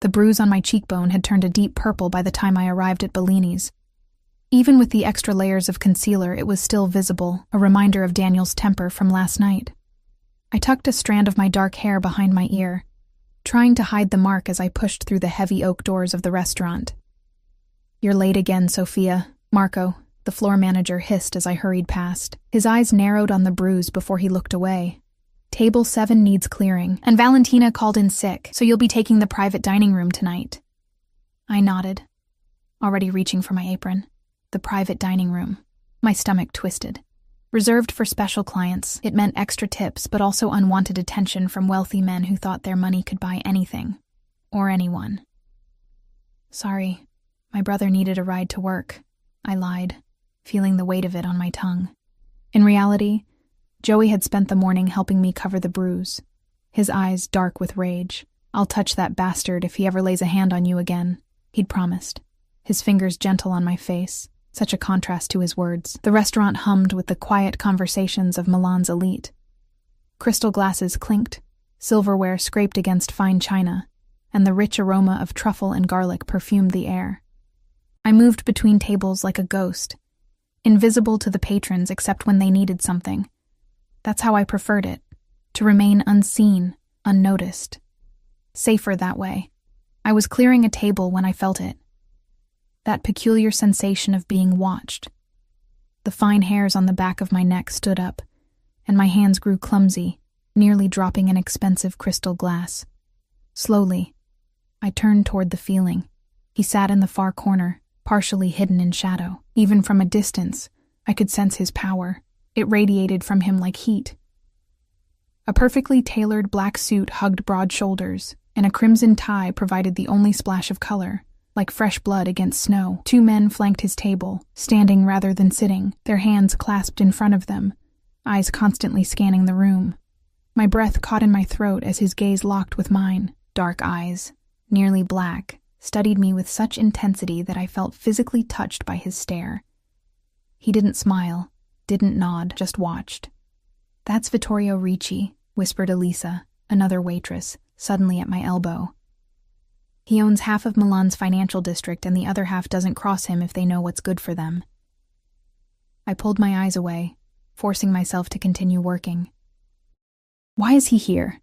The bruise on my cheekbone had turned a deep purple by the time I arrived at Bellini's. Even with the extra layers of concealer, it was still visible, a reminder of Daniel's temper from last night. I tucked a strand of my dark hair behind my ear, trying to hide the mark as I pushed through the heavy oak doors of the restaurant. "You're late again, Sophia," Marco, the floor manager, hissed as I hurried past. His eyes narrowed on the bruise before he looked away. "Table 7 needs clearing, and Valentina called in sick, so you'll be taking the private dining room tonight." I nodded, already reaching for my apron. The private dining room. My stomach twisted. Reserved for special clients, it meant extra tips, but also unwanted attention from wealthy men who thought their money could buy anything. Or anyone. "Sorry, my brother needed a ride to work," I lied, feeling the weight of it on my tongue. In reality, Joey had spent the morning helping me cover the bruise, his eyes dark with rage. "I'll touch that bastard if he ever lays a hand on you again," he'd promised, his fingers gentle on my face. Such a contrast to his words. The restaurant hummed with the quiet conversations of Milan's elite. Crystal glasses clinked, silverware scraped against fine china, and the rich aroma of truffle and garlic perfumed the air. I moved between tables like a ghost, invisible to the patrons except when they needed something. That's how I preferred it, to remain unseen, unnoticed. Safer that way. I was clearing a table when I felt it. That peculiar sensation of being watched. The fine hairs on the back of my neck stood up, and my hands grew clumsy, nearly dropping an expensive crystal glass. Slowly, I turned toward the feeling. He sat in the far corner, partially hidden in shadow. Even from a distance, I could sense his power. It radiated from him like heat. A perfectly tailored black suit hugged broad shoulders, and a crimson tie provided the only splash of color. Like fresh blood against snow. 2 men flanked his table, standing rather than sitting, their hands clasped in front of them, eyes constantly scanning the room. My breath caught in my throat as his gaze locked with mine. Dark eyes, nearly black, studied me with such intensity that I felt physically touched by his stare. He didn't smile, didn't nod, just watched. "That's Vittorio Ricci," whispered Elisa, another waitress, suddenly at my elbow. "He owns half of Milan's financial district, and the other half doesn't cross him if they know what's good for them." I pulled my eyes away, forcing myself to continue working. "Why is he here?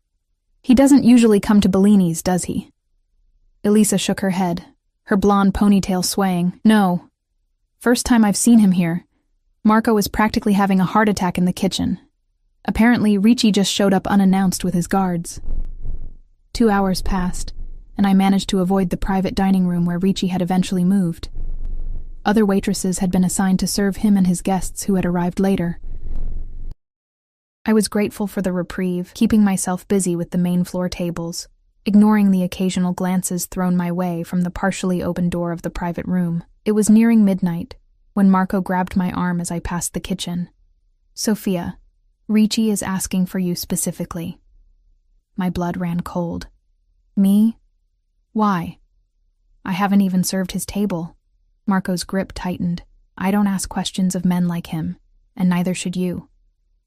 He doesn't usually come to Bellini's, does he?" Elisa shook her head, her blonde ponytail swaying. "No. First time I've seen him here. Marco was practically having a heart attack in the kitchen. Apparently, Ricci just showed up unannounced with his guards." 2 hours passed, and I managed to avoid the private dining room where Ricci had eventually moved. Other waitresses had been assigned to serve him and his guests who had arrived later. I was grateful for the reprieve, keeping myself busy with the main floor tables, ignoring the occasional glances thrown my way from the partially open door of the private room. It was nearing midnight when Marco grabbed my arm as I passed the kitchen. "Sophia, Ricci is asking for you specifically." My blood ran cold. "Me? Why? I haven't even served his table." Marco's grip tightened. "I don't ask questions of men like him, and neither should you.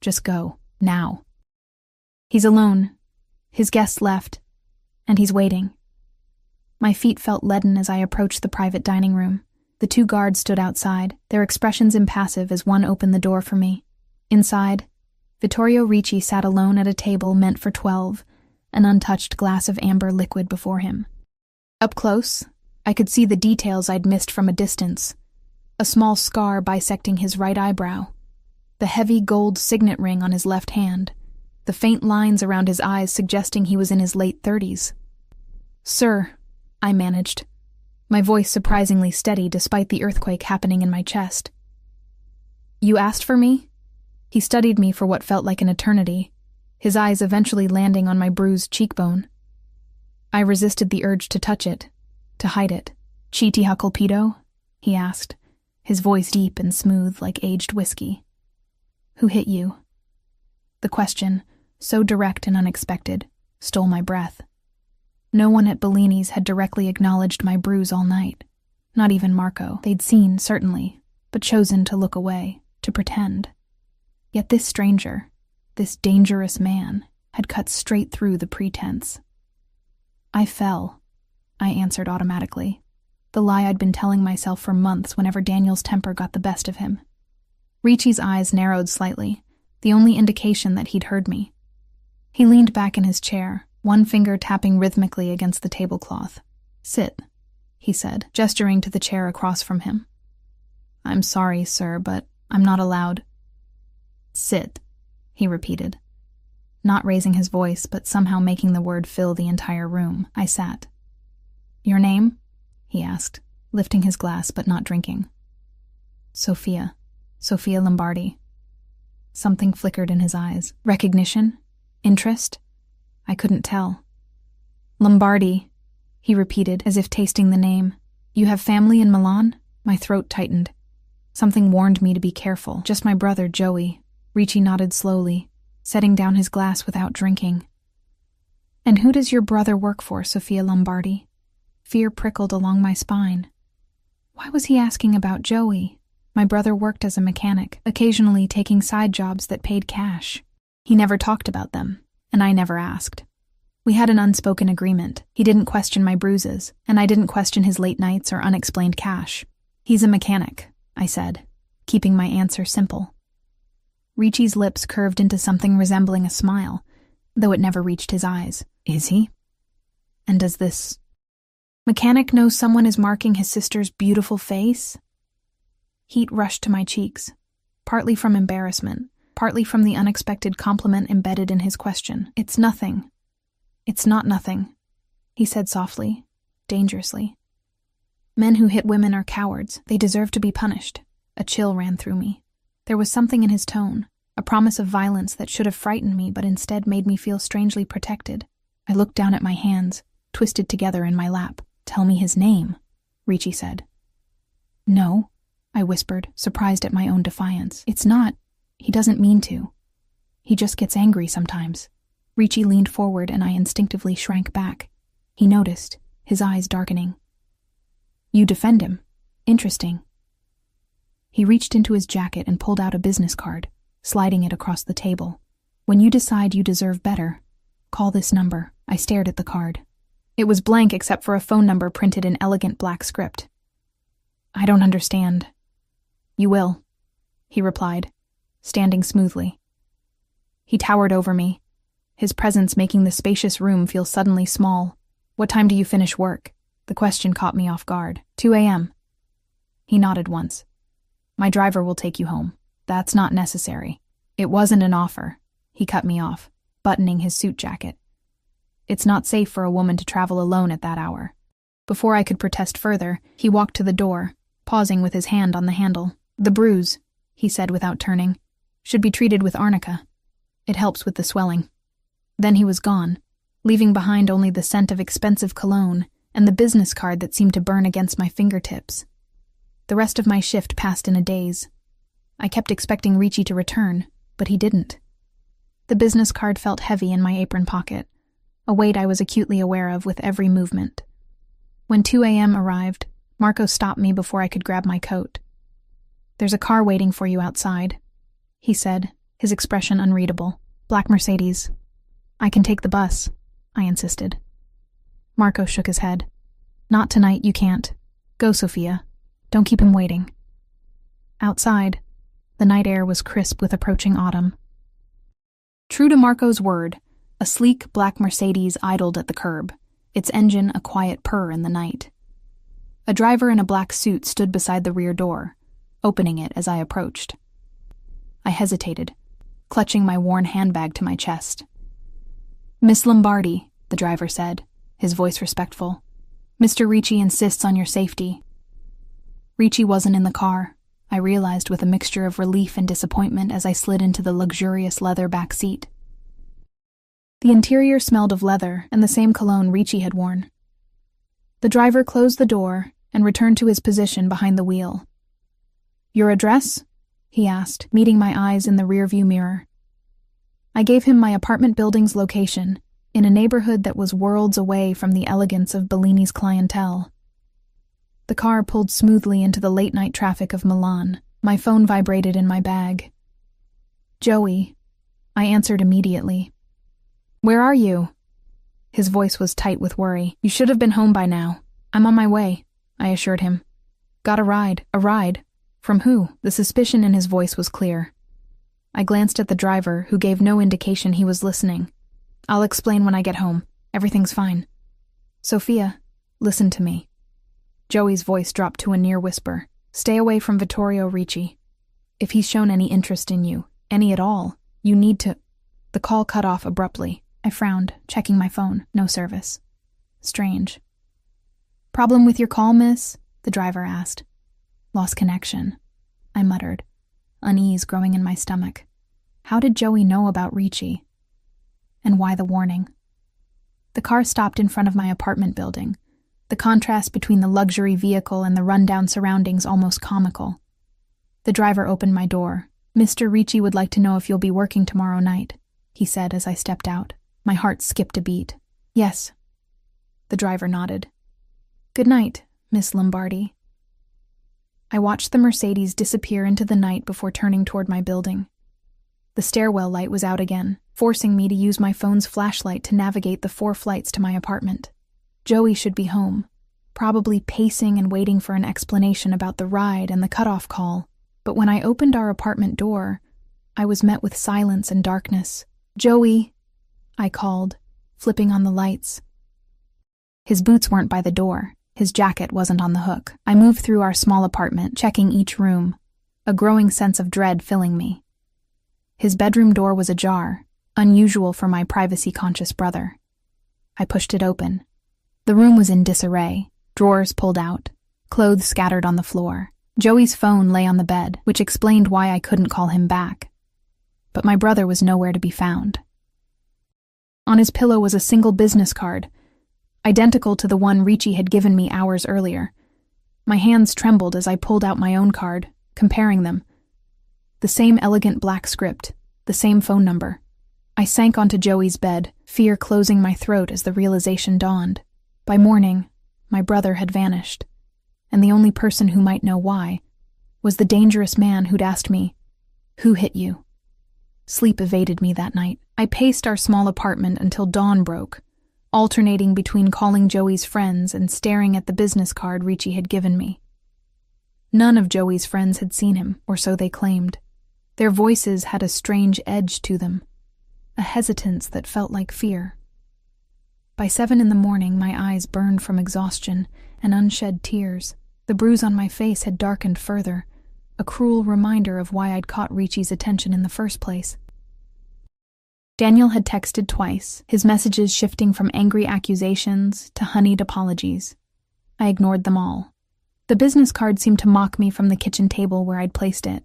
Just go, now." "He's alone. His guests left, and he's waiting." My feet felt leaden as I approached the private dining room. The 2 guards stood outside, their expressions impassive as one opened the door for me. Inside, Vittorio Ricci sat alone at a table meant for 12, an untouched glass of amber liquid before him. Up close, I could see the details I'd missed from a distance. A small scar bisecting his right eyebrow, the heavy gold signet ring on his left hand, the faint lines around his eyes suggesting he was in his late 30s. "Sir," I managed, my voice surprisingly steady despite the earthquake happening in my chest. "You asked for me?" He studied me for what felt like an eternity, his eyes eventually landing on my bruised cheekbone. I resisted the urge to touch it, to hide it. "Chi ti ha colpito?" he asked, his voice deep and smooth like aged whiskey. "Who hit you?" The question, so direct and unexpected, stole my breath. No one at Bellini's had directly acknowledged my bruise all night. Not even Marco. They'd seen, certainly, but chosen to look away, to pretend. Yet this stranger, this dangerous man, had cut straight through the pretense. I fell, I answered automatically. The lie I'd been telling myself for months whenever Daniel's temper got the best of him. Ricci's eyes narrowed slightly, the only indication that he'd heard me. He leaned back in his chair, one finger tapping rhythmically against the tablecloth. "Sit," he said, gesturing to the chair across from him. "I'm sorry, sir, but I'm not allowed." "Sit," he repeated, not raising his voice but somehow making the word fill the entire room. I sat. "Your name?" he asked, lifting his glass but not drinking. "Sophia Lombardi." Something flickered in his eyes. Recognition? Interest? I couldn't tell. "Lombardi," he repeated, as if tasting the name. "You have family in Milan?" My throat tightened. Something warned me to be careful. "Just my brother, Joey." Ricci nodded slowly, setting down his glass without drinking. "And who does your brother work for, Sophia Lombardi?" Fear prickled along my spine. Why was he asking about Joey? My brother worked as a mechanic, occasionally taking side jobs that paid cash. He never talked about them, and I never asked. We had an unspoken agreement. He didn't question my bruises, and I didn't question his late nights or unexplained cash. "He's a mechanic," I said, keeping my answer simple. Ricci's lips curved into something resembling a smile, though it never reached his eyes. "Is he? And does this mechanic know someone is marking his sister's beautiful face?" Heat rushed to my cheeks, partly from embarrassment, partly from the unexpected compliment embedded in his question. "It's nothing. It's not nothing," he said softly, dangerously. "Men who hit women are cowards. They deserve to be punished." A chill ran through me. There was something in his tone, a promise of violence that should have frightened me but instead made me feel strangely protected. I looked down at my hands, twisted together in my lap. "Tell me his name," Ricci said. "No," I whispered, surprised at my own defiance. "It's not. He doesn't mean to. He just gets angry sometimes." Ricci leaned forward and I instinctively shrank back. He noticed, his eyes darkening. "You defend him. Interesting." He reached into his jacket and pulled out a business card, sliding it across the table. "When you decide you deserve better, call this number." I stared at the card. It was blank except for a phone number printed in elegant black script. "I don't understand." "You will," he replied, standing smoothly. He towered over me, his presence making the spacious room feel suddenly small. "What time do you finish work?" The question caught me off guard. 2 a.m. He nodded once. "My driver will take you home." "That's not necessary." "It wasn't an offer." He cut me off, buttoning his suit jacket. "It's not safe for a woman to travel alone at that hour." Before I could protest further, he walked to the door, pausing with his hand on the handle. "The bruise," he said without turning, "should be treated with arnica. It helps with the swelling." Then he was gone, leaving behind only the scent of expensive cologne and the business card that seemed to burn against my fingertips. The rest of my shift passed in a daze. I kept expecting Ricci to return, but he didn't. The business card felt heavy in my apron pocket, a weight I was acutely aware of with every movement. When 2 a.m. arrived, Marco stopped me before I could grab my coat. "There's a car waiting for you outside," he said, his expression unreadable. "Black Mercedes." "I can take the bus," I insisted. Marco shook his head. "Not tonight, you can't. Go, Sophia. Don't keep him waiting." Outside, the night air was crisp with approaching autumn. True to Marco's word, a sleek black Mercedes idled at the curb, its engine a quiet purr in the night. A driver in a black suit stood beside the rear door, opening it as I approached. I hesitated, clutching my worn handbag to my chest. "Miss Lombardi," the driver said, his voice respectful. "Mr. Ricci insists on your safety." Ricci wasn't in the car, I realized with a mixture of relief and disappointment as I slid into the luxurious leather back seat. The interior smelled of leather and the same cologne Ricci had worn. The driver closed the door and returned to his position behind the wheel. "Your address?" he asked, meeting my eyes in the rearview mirror. I gave him my apartment building's location, in a neighborhood that was worlds away from the elegance of Bellini's clientele. The car pulled smoothly into the late-night traffic of Milan. My phone vibrated in my bag. "Joey," I answered immediately. "Where are you?" His voice was tight with worry. "You should have been home by now." "I'm on my way," I assured him. "Got a ride." "A ride? From who?" The suspicion in his voice was clear. I glanced at the driver, who gave no indication he was listening. "I'll explain when I get home. Everything's fine." "Sophia, listen to me." Joey's voice dropped to a near whisper. "Stay away from Vittorio Ricci. If he's shown any interest in you, any at all, you need to—" The call cut off abruptly. I frowned, checking my phone. No service. Strange. "Problem with your call, miss?" the driver asked. "Lost connection," I muttered, unease growing in my stomach. How did Joey know about Ricci? And why the warning? The car stopped in front of my apartment building, the contrast between the luxury vehicle and the rundown surroundings almost comical. The driver opened my door. "Mr. Ricci would like to know if you'll be working tomorrow night," he said as I stepped out. My heart skipped a beat. "Yes." The driver nodded. "Good night, Miss Lombardi." I watched the Mercedes disappear into the night before turning toward my building. The stairwell light was out again, forcing me to use my phone's flashlight to navigate the 4 flights to my apartment. Joey should be home, probably pacing and waiting for an explanation about the ride and the cutoff call. But when I opened our apartment door, I was met with silence and darkness. "Joey," I called, flipping on the lights. His boots weren't by the door. His jacket wasn't on the hook. I moved through our small apartment, checking each room, a growing sense of dread filling me. His bedroom door was ajar, unusual for my privacy-conscious brother. I pushed it open. The room was in disarray, drawers pulled out, clothes scattered on the floor. Joey's phone lay on the bed, which explained why I couldn't call him back. But my brother was nowhere to be found. On his pillow was a single business card, identical to the one Ricci had given me hours earlier. My hands trembled as I pulled out my own card, comparing them. The same elegant black script, the same phone number. I sank onto Joey's bed, fear closing my throat as the realization dawned. By morning, my brother had vanished, and the only person who might know why was the dangerous man who'd asked me, "Who hit you?" Sleep evaded me that night. I paced our small apartment until dawn broke, alternating between calling Joey's friends and staring at the business card Ricci had given me. None of Joey's friends had seen him, or so they claimed. Their voices had a strange edge to them, a hesitance that felt like fear. By 7 in the morning, my eyes burned from exhaustion and unshed tears. The bruise on my face had darkened further, a cruel reminder of why I'd caught Ricci's attention in the first place. Daniel had texted twice, his messages shifting from angry accusations to honeyed apologies. I ignored them all. The business card seemed to mock me from the kitchen table where I'd placed it.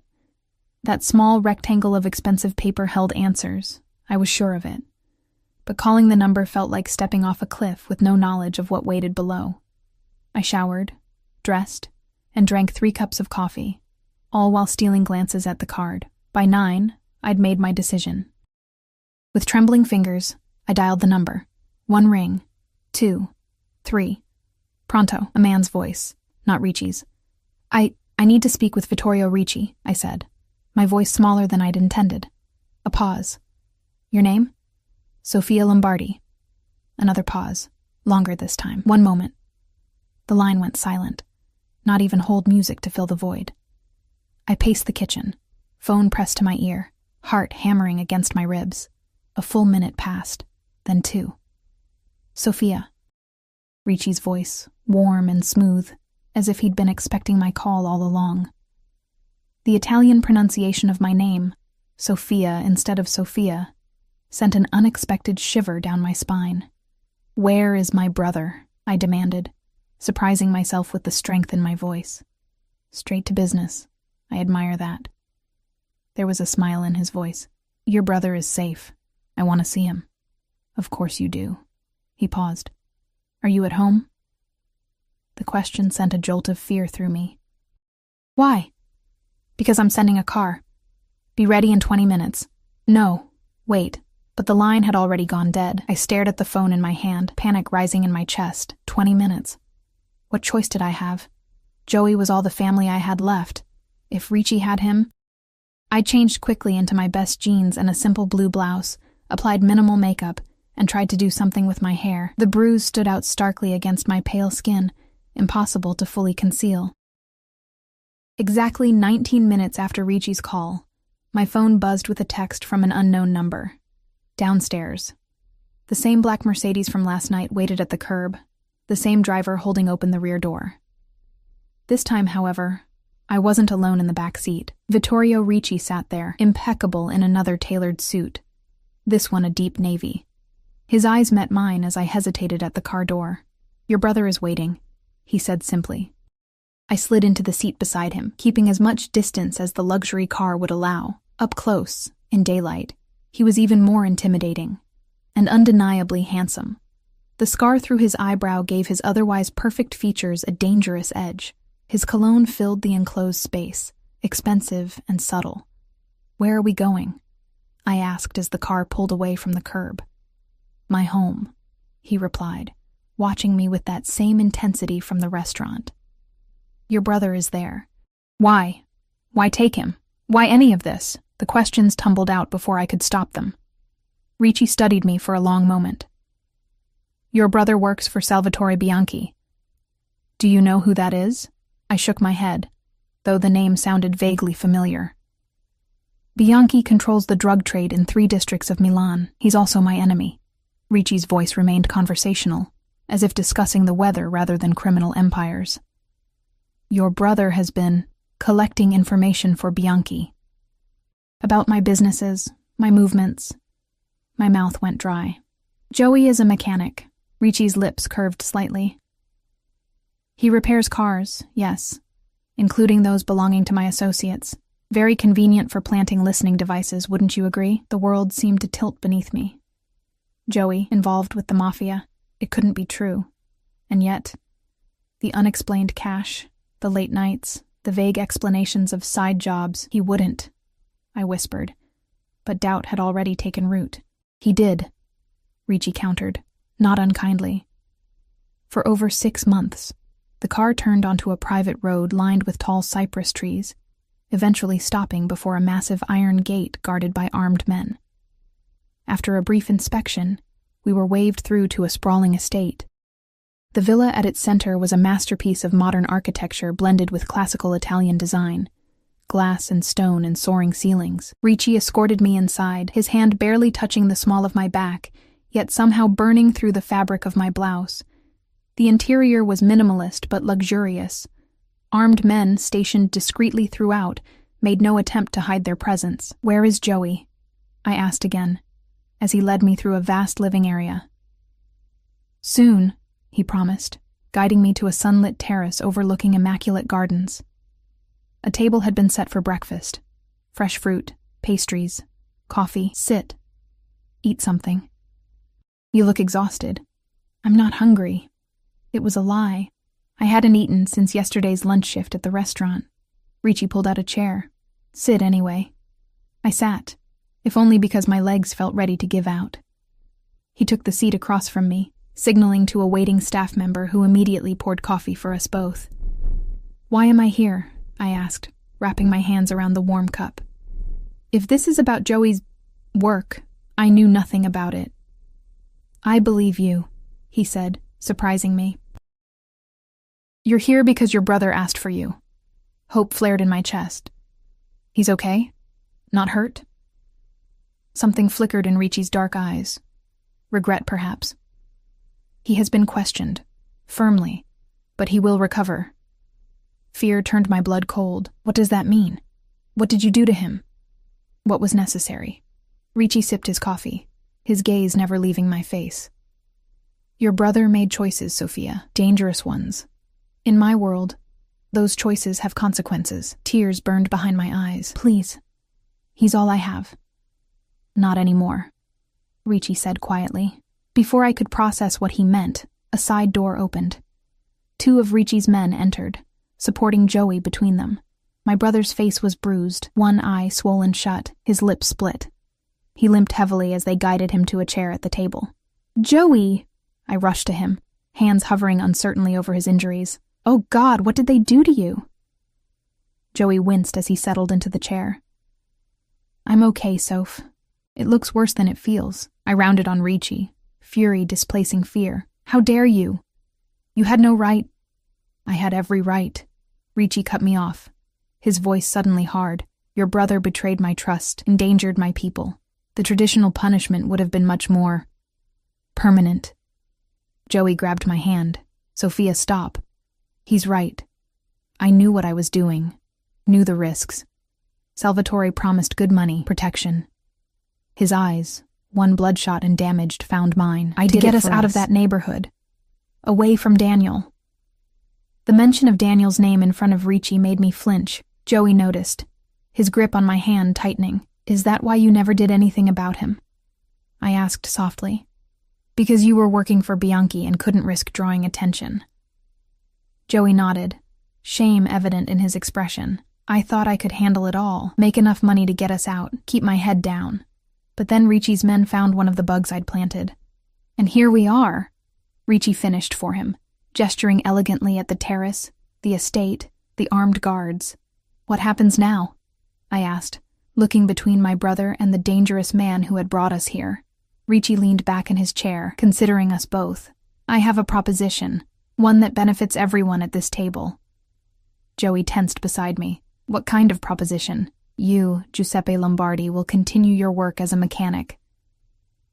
That small rectangle of expensive paper held answers. I was sure of it. But calling the number felt like stepping off a cliff with no knowledge of what waited below. I showered, dressed, and drank 3 cups of coffee, all while stealing glances at the card. By 9, I'd made my decision. With trembling fingers, I dialed the number. 1 ring, 2, 3. Pronto, a man's voice, not Ricci's. I need to speak with Vittorio Ricci, I said, my voice smaller than I'd intended. A pause. Your name? Sophia Lombardi. Another pause, longer this time. 1 moment. The line went silent, not even hold music to fill the void. I paced the kitchen, phone pressed to my ear, heart hammering against my ribs. A full minute passed, then 2. Sophia. Ricci's voice, warm and smooth, as if he'd been expecting my call all along. The Italian pronunciation of my name, Sophia instead of Sophia, sent an unexpected shiver down my spine. "Where is my brother?" I demanded, surprising myself with the strength in my voice. Straight to business. I admire that. There was a smile in his voice. "Your brother is safe. I want to see him." "Of course you do." He paused. "Are you at home?" The question sent a jolt of fear through me. "Why?" "Because I'm sending a car. Be ready in 20 minutes. "No, wait." But the line had already gone dead. I stared at the phone in my hand, panic rising in my chest. 20 minutes. What choice did I have? Joey was all the family I had left. If Ricci had him... I changed quickly into my best jeans and a simple blue blouse, applied minimal makeup, and tried to do something with my hair. The bruise stood out starkly against my pale skin, impossible to fully conceal. Exactly 19 minutes after Ricci's call, my phone buzzed with a text from an unknown number. Downstairs. The same black Mercedes from last night waited at the curb, the same driver holding open the rear door. This time, however, I wasn't alone in the back seat. Vittorio Ricci sat there, impeccable in another tailored suit, this one a deep navy. His eyes met mine as I hesitated at the car door. "Your brother is waiting," he said simply. I slid into the seat beside him, keeping as much distance as the luxury car would allow. Up close, in daylight, he was even more intimidating, and undeniably handsome. The scar through his eyebrow gave his otherwise perfect features a dangerous edge. His cologne filled the enclosed space, expensive and subtle. "Where are we going?" I asked as the car pulled away from the curb. "My home," he replied, watching me with that same intensity from the restaurant. "Your brother is there." "Why? Why take him? Why any of this?" The questions tumbled out before I could stop them. Ricci studied me for a long moment. "Your brother works for Salvatore Bianchi." "Do you know who that is?" I shook my head, though the name sounded vaguely familiar. "Bianchi controls the drug trade in 3 districts of Milan. He's also my enemy." Ricci's voice remained conversational, as if discussing the weather rather than criminal empires. "Your brother has been collecting information for Bianchi. About my businesses, my movements." My mouth went dry. "Joey is a mechanic." Ricci's lips curved slightly. "He repairs cars, yes, including those belonging to my associates. Very convenient for planting listening devices, wouldn't you agree?" The world seemed to tilt beneath me. Joey, involved with the Mafia, it couldn't be true. And yet, the unexplained cash, the late nights, the vague explanations of side jobs, "He wouldn't," I whispered, but doubt had already taken root. "He did," Ricci countered, not unkindly. For over 6 months, the car turned onto a private road lined with tall cypress trees, eventually stopping before a massive iron gate guarded by armed men. After a brief inspection, we were waved through to a sprawling estate. The villa at its center was a masterpiece of modern architecture blended with classical Italian design, glass and stone and soaring ceilings. Ricci escorted me inside, his hand barely touching the small of my back, yet somehow burning through the fabric of my blouse. The interior was minimalist but luxurious. Armed men, stationed discreetly throughout, made no attempt to hide their presence. "Where is Joey?" I asked again, as he led me through a vast living area. "Soon," he promised, guiding me to a sunlit terrace overlooking immaculate gardens. A table had been set for breakfast. Fresh fruit, pastries, coffee. "Sit. Eat something." "You look exhausted." "I'm not hungry." It was a lie. I hadn't eaten since yesterday's lunch shift at the restaurant. Ricci pulled out a chair. "Sit anyway." I sat, if only because my legs felt ready to give out. He took the seat across from me, signaling to a waiting staff member who immediately poured coffee for us both. "Why am I here?" I asked, wrapping my hands around the warm cup. If this is about Joey's work, I knew nothing about it. "I believe you," he said, surprising me. "You're here because your brother asked for you." Hope flared in my chest. "He's okay? Not hurt?" Something flickered in Ricci's dark eyes. Regret, perhaps. "He has been questioned, firmly, but he will recover." Fear turned my blood cold. What does that mean? What did you do to him? What was necessary? Ricci sipped his coffee, his gaze never leaving my face. "Your brother made choices, Sophia, dangerous ones. In my world, those choices have consequences." Tears burned behind my eyes. "Please. He's all I have." "Not anymore," Ricci said quietly. Before I could process what he meant, a side door opened. 2 of Ricci's men entered, supporting Joey between them. My brother's face was bruised, one eye swollen shut, his lips split. He limped heavily as they guided him to a chair at the table. "Joey!" I rushed to him, hands hovering uncertainly over his injuries. "Oh God, what did they do to you?" Joey winced as he settled into the chair. "I'm okay, Soph. It looks worse than it feels." I rounded on Ricci, fury displacing fear. How dare you? You had no right. I had every right. Ricci cut me off, his voice suddenly hard. Your brother betrayed my trust, endangered my people. The traditional punishment would have been much more permanent. Joey grabbed my hand. Sophia, stop. He's right. I knew what I was doing, knew the risks. Salvatore promised good money, protection. His eyes, one bloodshot and damaged, found mine. I did it to get us out of that neighborhood, away from Daniel. The mention of Daniel's name in front of Ricci made me flinch. Joey noticed, his grip on my hand tightening. Is that why you never did anything about him? I asked softly. Because you were working for Bianchi and couldn't risk drawing attention. Joey nodded, shame evident in his expression. I thought I could handle it all, make enough money to get us out, keep my head down. But then Ricci's men found one of the bugs I'd planted. And here we are. Ricci finished for him, gesturing elegantly at the terrace, the estate, the armed guards. What happens now? I asked, looking between my brother and the dangerous man who had brought us here. Ricci leaned back in his chair, considering us both. I have a proposition, one that benefits everyone at this table. Joey tensed beside me. What kind of proposition? You, Giuseppe Lombardi, will continue your work as a mechanic.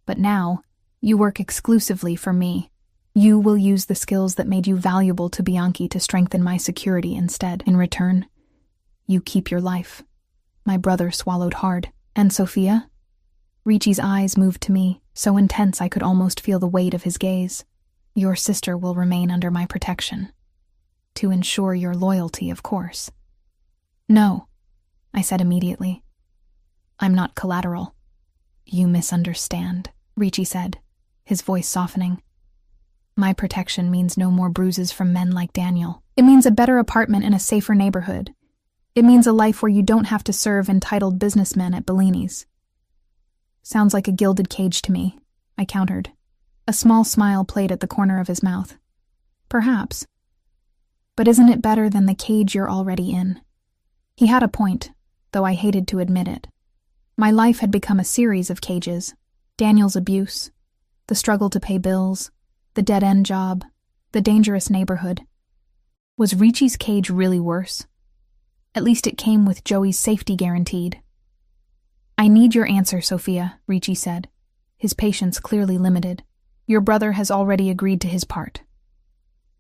But now, you work exclusively for me. You will use the skills that made you valuable to Bianchi to strengthen my security instead. In return, you keep your life. My brother swallowed hard. And Sophia? Ricci's eyes moved to me, so intense I could almost feel the weight of his gaze. Your sister will remain under my protection. To ensure your loyalty, of course. No, I said immediately. I'm not collateral. You misunderstand, Ricci said, his voice softening. My protection means no more bruises from men like Daniel. It means a better apartment in a safer neighborhood. It means a life where you don't have to serve entitled businessmen at Bellini's. Sounds like a gilded cage to me, I countered. A small smile played at the corner of his mouth. Perhaps. But isn't it better than the cage you're already in? He had a point, though I hated to admit it. My life had become a series of cages. Daniel's abuse, the struggle to pay bills, the dead-end job, the dangerous neighborhood. Was Ricci's cage really worse? At least it came with Joey's safety guaranteed. I need your answer, Sophia, Ricci said, his patience clearly limited. Your brother has already agreed to his part.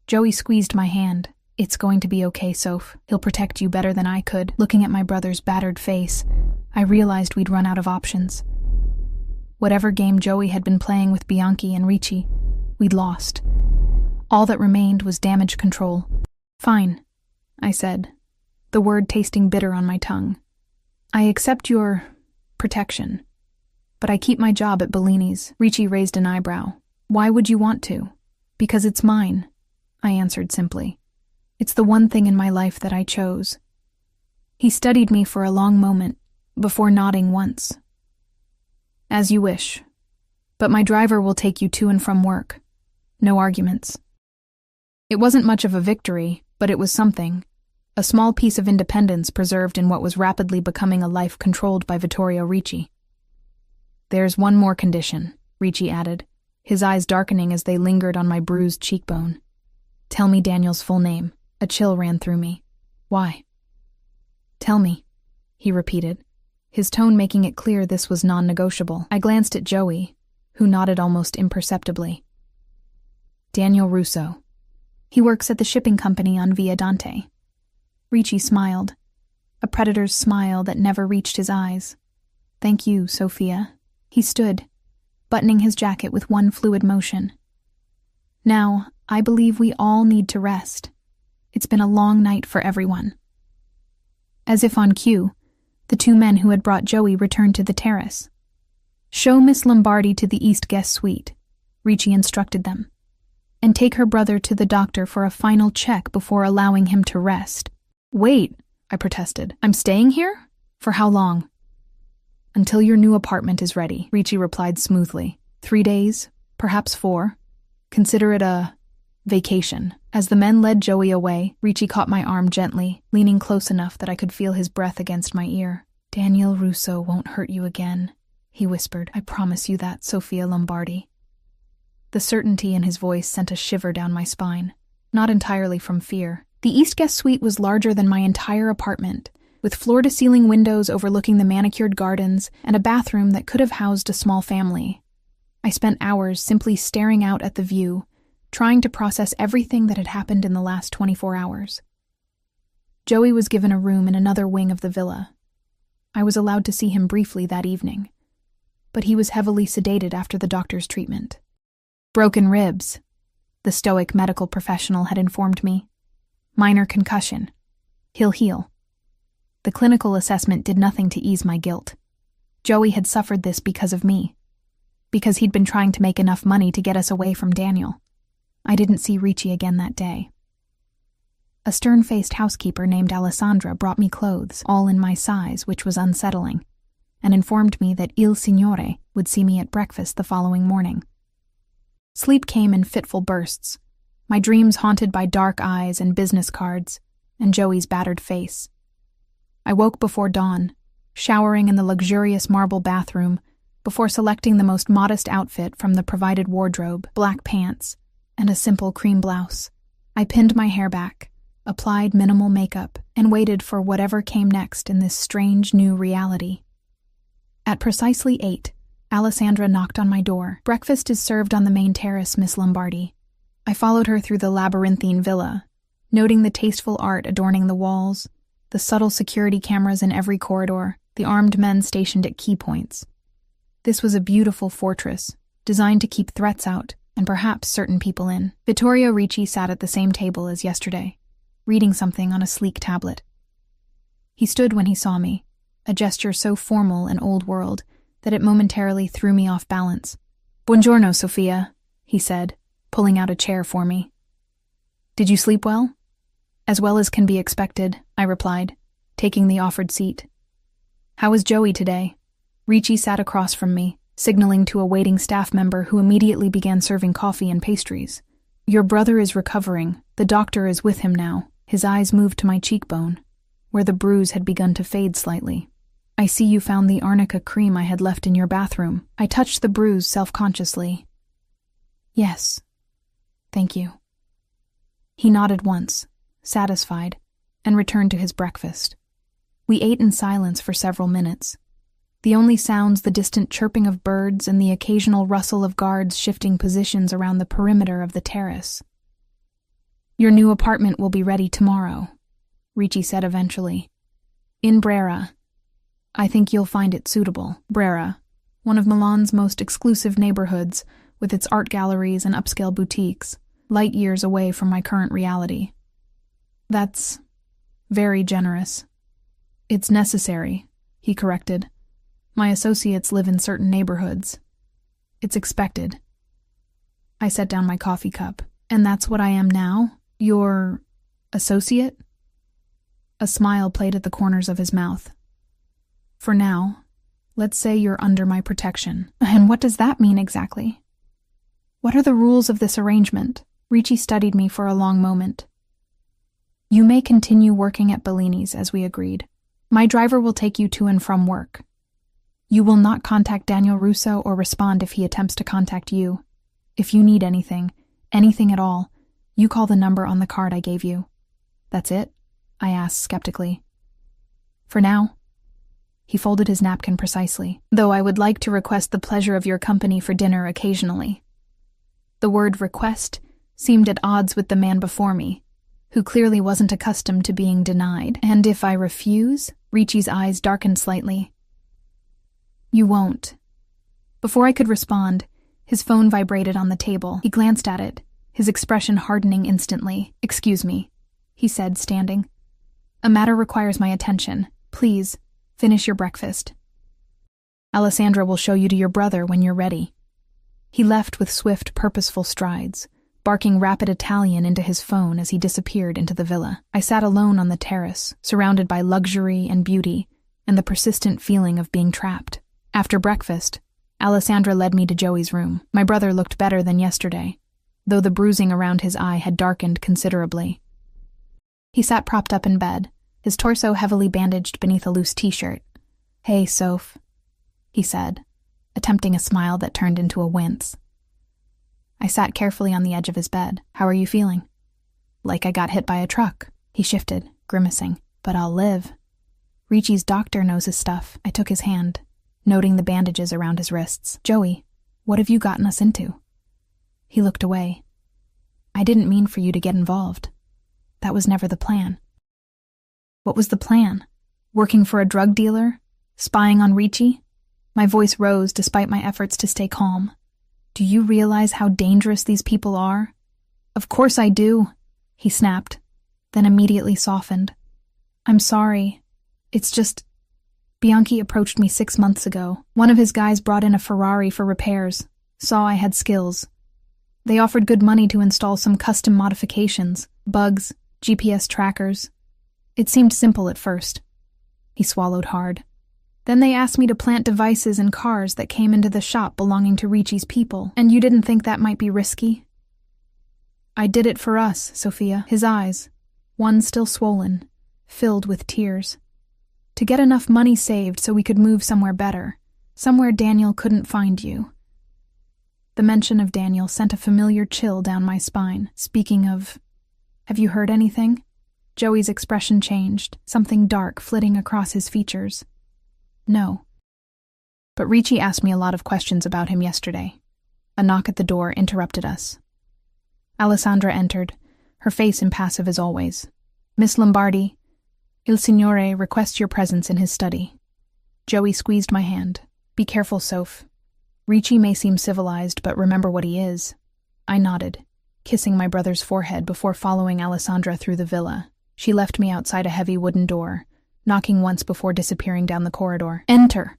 Joey squeezed my hand. It's going to be okay, Soph. He'll protect you better than I could. Looking at my brother's battered face, I realized we'd run out of options. Whatever game Joey had been playing with Bianchi and Ricci, we'd lost. All that remained was damage control. Fine, I said, the word tasting bitter on my tongue. I accept your protection, but I keep my job at Bellini's. Ricci raised an eyebrow. Why would you want to? Because it's mine, I answered simply. It's the one thing in my life that I chose. He studied me for a long moment, before nodding once. As you wish, but my driver will take you to and from work. No arguments. It wasn't much of a victory, but it was something. A small piece of independence preserved in what was rapidly becoming a life controlled by Vittorio Ricci. There's one more condition, Ricci added, his eyes darkening as they lingered on my bruised cheekbone. Tell me Daniel's full name. A chill ran through me. Why? Tell me, he repeated, his tone making it clear this was non-negotiable. I glanced at Joey, who nodded almost imperceptibly. Daniel Russo. He works at the shipping company on Via Dante. Ricci smiled, a predator's smile that never reached his eyes. Thank you, Sophia. He stood, buttoning his jacket with one fluid motion. Now, I believe we all need to rest. It's been a long night for everyone. As if on cue, the two men who had brought Joey returned to the terrace. Show Miss Lombardi to the East guest suite, Ricci instructed them, and take her brother to the doctor for a final check before allowing him to rest. Wait, I protested. I'm staying here? For how long? Until your new apartment is ready, Ricci replied smoothly. 3 days, perhaps 4. Consider it a vacation. As the men led Joey away, Ricci caught my arm gently, leaning close enough that I could feel his breath against my ear. Daniel Russo won't hurt you again, he whispered. I promise you that, Sophia Lombardi. The certainty in his voice sent a shiver down my spine, not entirely from fear. The East Guest Suite was larger than my entire apartment, with floor-to-ceiling windows overlooking the manicured gardens and a bathroom that could have housed a small family. I spent hours simply staring out at the view, trying to process everything that had happened in the last 24 hours. Joey was given a room in another wing of the villa. I was allowed to see him briefly that evening, but he was heavily sedated after the doctor's treatment. Broken ribs, the stoic medical professional had informed me. Minor concussion. He'll heal. The clinical assessment did nothing to ease my guilt. Joey had suffered this because of me, because he'd been trying to make enough money to get us away from Daniel. I didn't see Ricci again that day. A stern-faced housekeeper named Alessandra brought me clothes, all in my size, which was unsettling, and informed me that Il Signore would see me at breakfast the following morning. Sleep came in fitful bursts, my dreams haunted by dark eyes and business cards, and Joey's battered face. I woke before dawn, showering in the luxurious marble bathroom, before selecting the most modest outfit from the provided wardrobe, black pants, and a simple cream blouse. I pinned my hair back, applied minimal makeup, and waited for whatever came next in this strange new reality. At precisely 8, Alessandra knocked on my door. "Breakfast is served on the main terrace, Miss Lombardi." I followed her through the labyrinthine villa, noting the tasteful art adorning the walls, the subtle security cameras in every corridor, the armed men stationed at key points. This was a beautiful fortress, designed to keep threats out and perhaps certain people in. Vittorio Ricci sat at the same table as yesterday, reading something on a sleek tablet. He stood when he saw me, a gesture so formal and old-world that it momentarily threw me off balance. "Buongiorno, Sofia," he said, pulling out a chair for me. "Did you sleep well?" "As well as can be expected," I replied, taking the offered seat. "How is Joey today?" Ricci sat across from me, signaling to a waiting staff member who immediately began serving coffee and pastries. "Your brother is recovering. The doctor is with him now." His eyes moved to my cheekbone, where the bruise had begun to fade slightly. "I see you found the arnica cream I had left in your bathroom." I touched the bruise self-consciously. "Yes, thank you." He nodded once, satisfied, and returned to his breakfast. We ate in silence for several minutes. The only sounds the distant chirping of birds and the occasional rustle of guards shifting positions around the perimeter of the terrace. "Your new apartment will be ready tomorrow," Ricci said eventually. "In Brera. I think you'll find it suitable." Brera, one of Milan's most exclusive neighborhoods, with its art galleries and upscale boutiques, light years away from my current reality. "That's very generous." "It's necessary," he corrected. "My associates live in certain neighborhoods. It's expected." I set down my coffee cup. "And that's what I am now? Your associate?" A smile played at the corners of his mouth. "For now, let's say you're under my protection." "And what does that mean exactly? What are the rules of this arrangement?" Ricci studied me for a long moment. "You may continue working at Bellini's as we agreed. My driver will take you to and from work. You will not contact Daniel Russo or respond if he attempts to contact you. If you need anything at all, you call the number on the card I gave you." "That's it?" I asked skeptically. "For now." He folded his napkin precisely. "Though I would like to request the pleasure of your company for dinner occasionally." The word request seemed at odds with the man before me, who clearly wasn't accustomed to being denied. "And if I refuse?" Ricci's eyes darkened slightly. "You won't." Before I could respond, his phone vibrated on the table. He glanced at it, his expression hardening instantly. "Excuse me," he said, standing. "A matter requires my attention. Please, finish your breakfast. Alessandra will show you to your brother when you're ready." He left with swift, purposeful strides, barking rapid Italian into his phone as he disappeared into the villa. I sat alone on the terrace, surrounded by luxury and beauty, and the persistent feeling of being trapped. After breakfast, Alessandra led me to Joey's room. My brother looked better than yesterday, though the bruising around his eye had darkened considerably. He sat propped up in bed, his torso heavily bandaged beneath a loose t-shirt. "Hey, Soph," he said, attempting a smile that turned into a wince. I sat carefully on the edge of his bed. How are you feeling? Like I got hit by a truck. He shifted, grimacing. But I'll live. Ricci's doctor knows his stuff. I took his hand, noting the bandages around his wrists. Joey, what have you gotten us into? He looked away. I didn't mean for you to get involved. That was never the plan. What was the plan? Working for a drug dealer? Spying on Ricci? My voice rose despite my efforts to stay calm. Do you realize how dangerous these people are? Of course I do, he snapped, then immediately softened. I'm sorry. It's just... Bianchi approached me 6 months ago. One of his guys brought in a Ferrari for repairs, saw I had skills. They offered good money to install some custom modifications, bugs, GPS trackers. It seemed simple at first. He swallowed hard. Then they asked me to plant devices in cars that came into the shop belonging to Ricci's people. And you didn't think that might be risky? I did it for us, Sophia. His eyes, one still swollen, filled with tears. To get enough money saved so we could move somewhere better, somewhere Daniel couldn't find you. The mention of Daniel sent a familiar chill down my spine. Speaking of, have you heard anything? Joey's expression changed, something dark flitting across his features. No. But Ricci asked me a lot of questions about him yesterday. A knock at the door interrupted us. Alessandra entered, her face impassive as always. Miss Lombardi, Il Signore requests your presence in his study. Joey squeezed my hand. Be careful, Soph. Ricci may seem civilized, but remember what he is. I nodded, kissing my brother's forehead before following Alessandra through the villa. She left me outside a heavy wooden door, knocking once before disappearing down the corridor. Enter!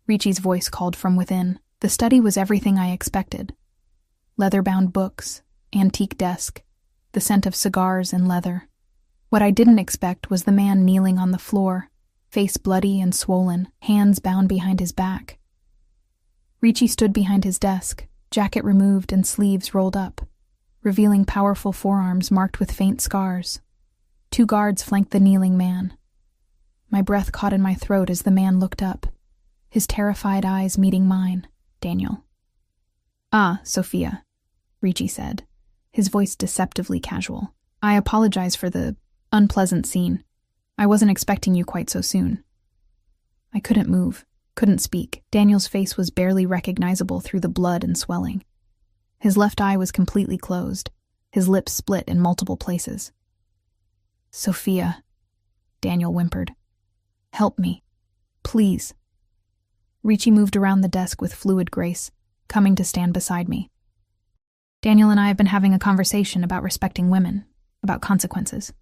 Ricci's voice called from within. The study was everything I expected. Leather-bound books, antique desk, the scent of cigars and leather. What I didn't expect was the man kneeling on the floor, face bloody and swollen, hands bound behind his back. Ricci stood behind his desk, jacket removed and sleeves rolled up, revealing powerful forearms marked with faint scars. 2 guards flanked the kneeling man. My breath caught in my throat as the man looked up, his terrified eyes meeting mine. Daniel. Ah, Sophia, Ricci said, his voice deceptively casual. I apologize for the unpleasant scene. I wasn't expecting you quite so soon. I couldn't move, couldn't speak. Daniel's face was barely recognizable through the blood and swelling. His left eye was completely closed, his lips split in multiple places. Sophia, Daniel whimpered. Help me, please. Ricci moved around the desk with fluid grace, coming to stand beside me. Daniel and I have been having a conversation about respecting women, about consequences.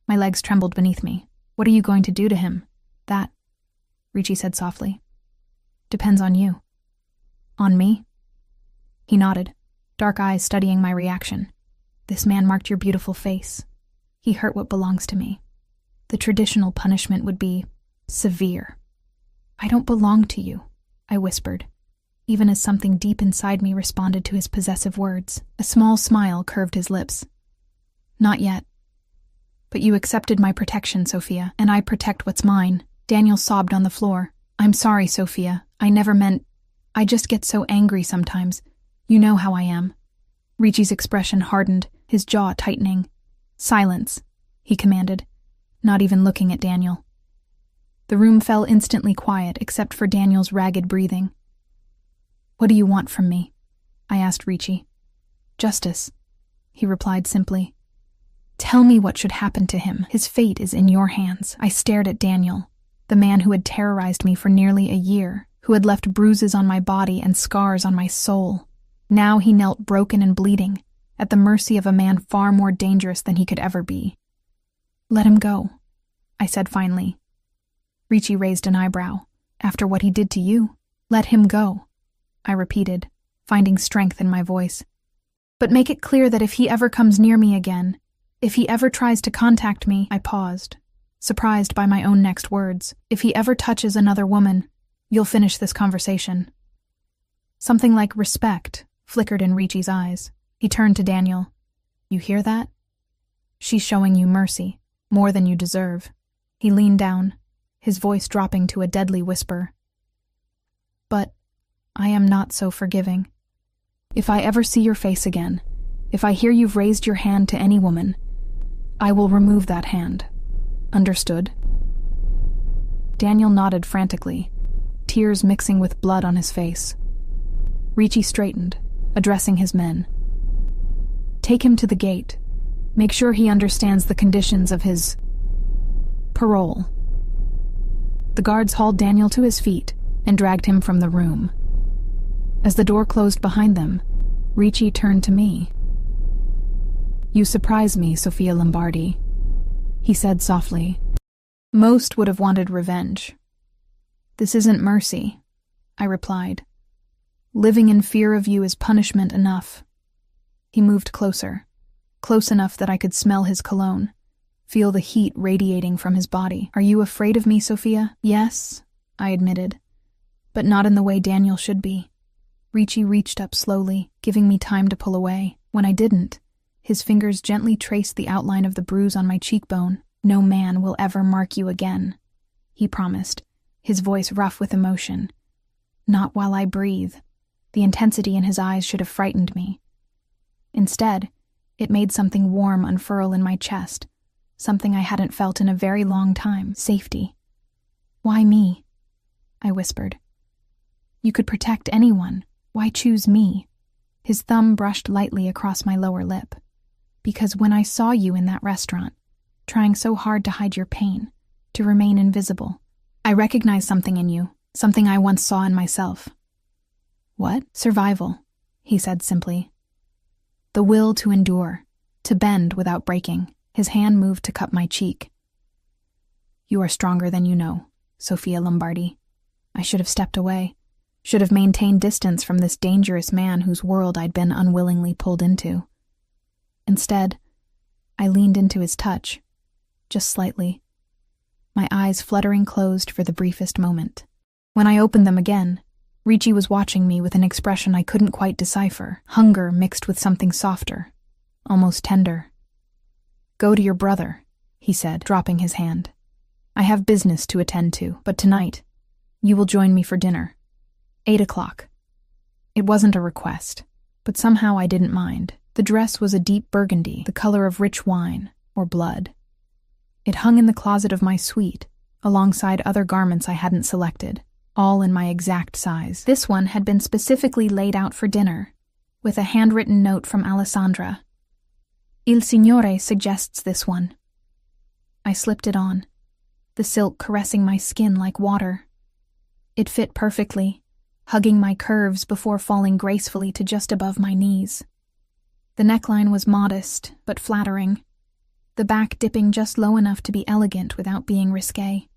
My legs trembled beneath me. What are you going to do to him? That, Ricci said softly, depends on you. On me? He nodded, dark eyes studying my reaction. This man marked your beautiful face. He hurt what belongs to me. The traditional punishment would be severe. I don't belong to you, I whispered, even as something deep inside me responded to his possessive words. A small smile curved his lips. Not yet. But you accepted my protection, Sophia, and I protect what's mine. Daniel sobbed on the floor. I'm sorry, Sophia. I never meant... I just get so angry sometimes. You know how I am. Ricci's expression hardened, his jaw tightening. Silence, he commanded, not even looking at Daniel. The room fell instantly quiet except for Daniel's ragged breathing. What do you want from me? I asked Ricci. Justice, he replied simply. Tell me what should happen to him. His fate is in your hands. I stared at Daniel, the man who had terrorized me for nearly a year, who had left bruises on my body and scars on my soul. Now he knelt broken and bleeding, at the mercy of a man far more dangerous than he could ever be. Let him go, I said finally. Ricci raised an eyebrow. After what he did to you, let him go, I repeated, finding strength in my voice. But make it clear that if he ever comes near me again, if he ever tries to contact me, I paused, surprised by my own next words. If he ever touches another woman, you'll finish this conversation. Something like respect flickered in Ricci's eyes. He turned to Daniel. You hear that? She's showing you mercy, more than you deserve. He leaned down, his voice dropping to a deadly whisper. But I am not so forgiving. If I ever see your face again, if I hear you've raised your hand to any woman, I will remove that hand. Understood?" Daniel nodded frantically, tears mixing with blood on his face. Ricci straightened, addressing his men. "Take him to the gate. Make sure he understands the conditions of his parole." The guards hauled Daniel to his feet and dragged him from the room. As the door closed behind them, Ricci turned to me. "You surprise me, Sofia Lombardi," he said softly. "Most would have wanted revenge. This isn't mercy," I replied. "Living in fear of you is punishment enough." He moved closer, close enough that I could smell his cologne, feel the heat radiating from his body. "Are you afraid of me, Sophia?" "Yes," I admitted, "but not in the way Daniel should be." Ricci reached up slowly, giving me time to pull away. When I didn't, his fingers gently traced the outline of the bruise on my cheekbone. "No man will ever mark you again," he promised, his voice rough with emotion. "Not while I breathe." The intensity in his eyes should have frightened me. Instead, it made something warm unfurl in my chest, something I hadn't felt in a very long time. Safety. "Why me?" I whispered. "You could protect anyone. Why choose me?" His thumb brushed lightly across my lower lip. "Because when I saw you in that restaurant, trying so hard to hide your pain, to remain invisible, I recognized something in you, something I once saw in myself." "What?" "Survival," he said simply. "The will to endure, to bend without breaking." His hand moved to cup my cheek. "You are stronger than you know, Sofia Lombardi." I should have stepped away, should have maintained distance from this dangerous man whose world I'd been unwillingly pulled into. Instead, I leaned into his touch, just slightly, my eyes fluttering closed for the briefest moment. When I opened them again, Ricci was watching me with an expression I couldn't quite decipher, hunger mixed with something softer, almost tender. "Go to your brother," he said, dropping his hand. "I have business to attend to, but tonight, you will join me for dinner. 8 o'clock. It wasn't a request, but somehow I didn't mind. The dress was a deep burgundy, the color of rich wine, or blood. It hung in the closet of my suite, alongside other garments I hadn't selected, all in my exact size. This one had been specifically laid out for dinner, with a handwritten note from Alessandra. "Il Signore suggests this one." I slipped it on, the silk caressing my skin like water. It fit perfectly, hugging my curves before falling gracefully to just above my knees. The neckline was modest, but flattering, the back dipping just low enough to be elegant without being risque.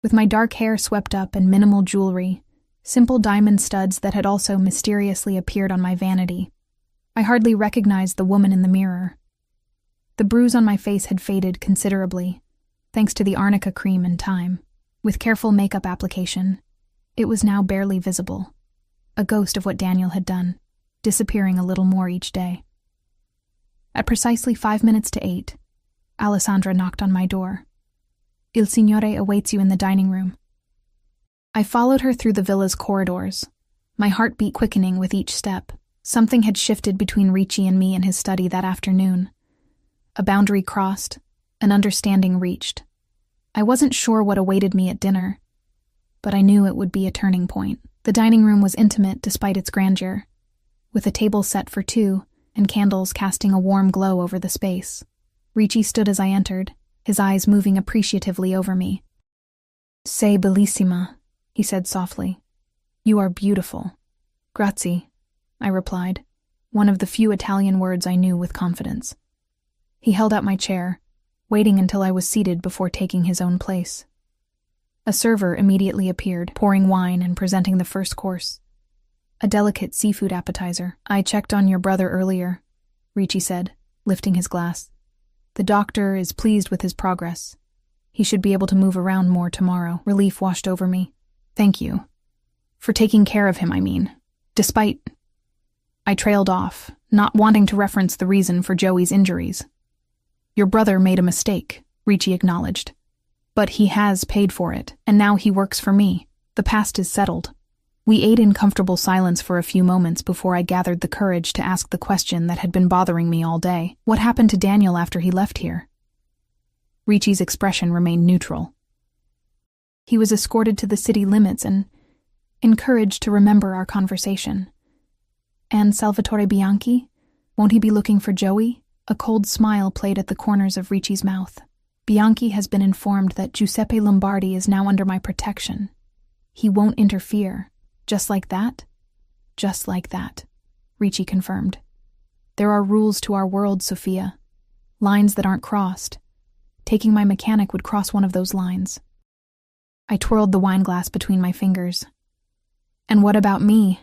With my dark hair swept up and minimal jewelry, simple diamond studs that had also mysteriously appeared on my vanity, I hardly recognized the woman in the mirror. The bruise on my face had faded considerably, thanks to the arnica cream and time. With careful makeup application, it was now barely visible, a ghost of what Daniel had done, disappearing a little more each day. At precisely 5 minutes to 8, Alessandra knocked on my door. "Il Signore awaits you in the dining room." I followed her through the villa's corridors, my heartbeat quickening with each step. Something had shifted between Ricci and me in his study that afternoon. A boundary crossed, an understanding reached. I wasn't sure what awaited me at dinner, but I knew it would be a turning point. The dining room was intimate despite its grandeur, with a table set for two and candles casting a warm glow over the space. Ricci stood as I entered, his eyes moving appreciatively over me. "Sei bellissima," he said softly. "You are beautiful." "Grazie," I replied, one of the few Italian words I knew with confidence. He held out my chair, waiting until I was seated before taking his own place. A server immediately appeared, pouring wine and presenting the first course. A delicate seafood appetizer. "I checked on your brother earlier," Ricci said, lifting his glass. "The doctor is pleased with his progress. He should be able to move around more tomorrow." Relief washed over me. "Thank you. For taking care of him, I mean. Despite..." I trailed off, not wanting to reference the reason for Joey's injuries. "Your brother made a mistake," Ricci acknowledged. "But he has paid for it, and now he works for me. The past is settled." We ate in comfortable silence for a few moments before I gathered the courage to ask the question that had been bothering me all day. What happened to Daniel after he left here? Ricci's expression remained neutral. He was escorted to the city limits and encouraged to remember our conversation. And Salvatore Bianchi? Won't he be looking for Joey? A cold smile played at the corners of Ricci's mouth. Bianchi has been informed that Giuseppe Lombardi is now under my protection. He won't interfere. Just like that? Just like that, Ricci confirmed. There are rules to our world, Sophia. Lines that aren't crossed. Taking my mechanic would cross one of those lines. I twirled the wineglass between my fingers. And what about me?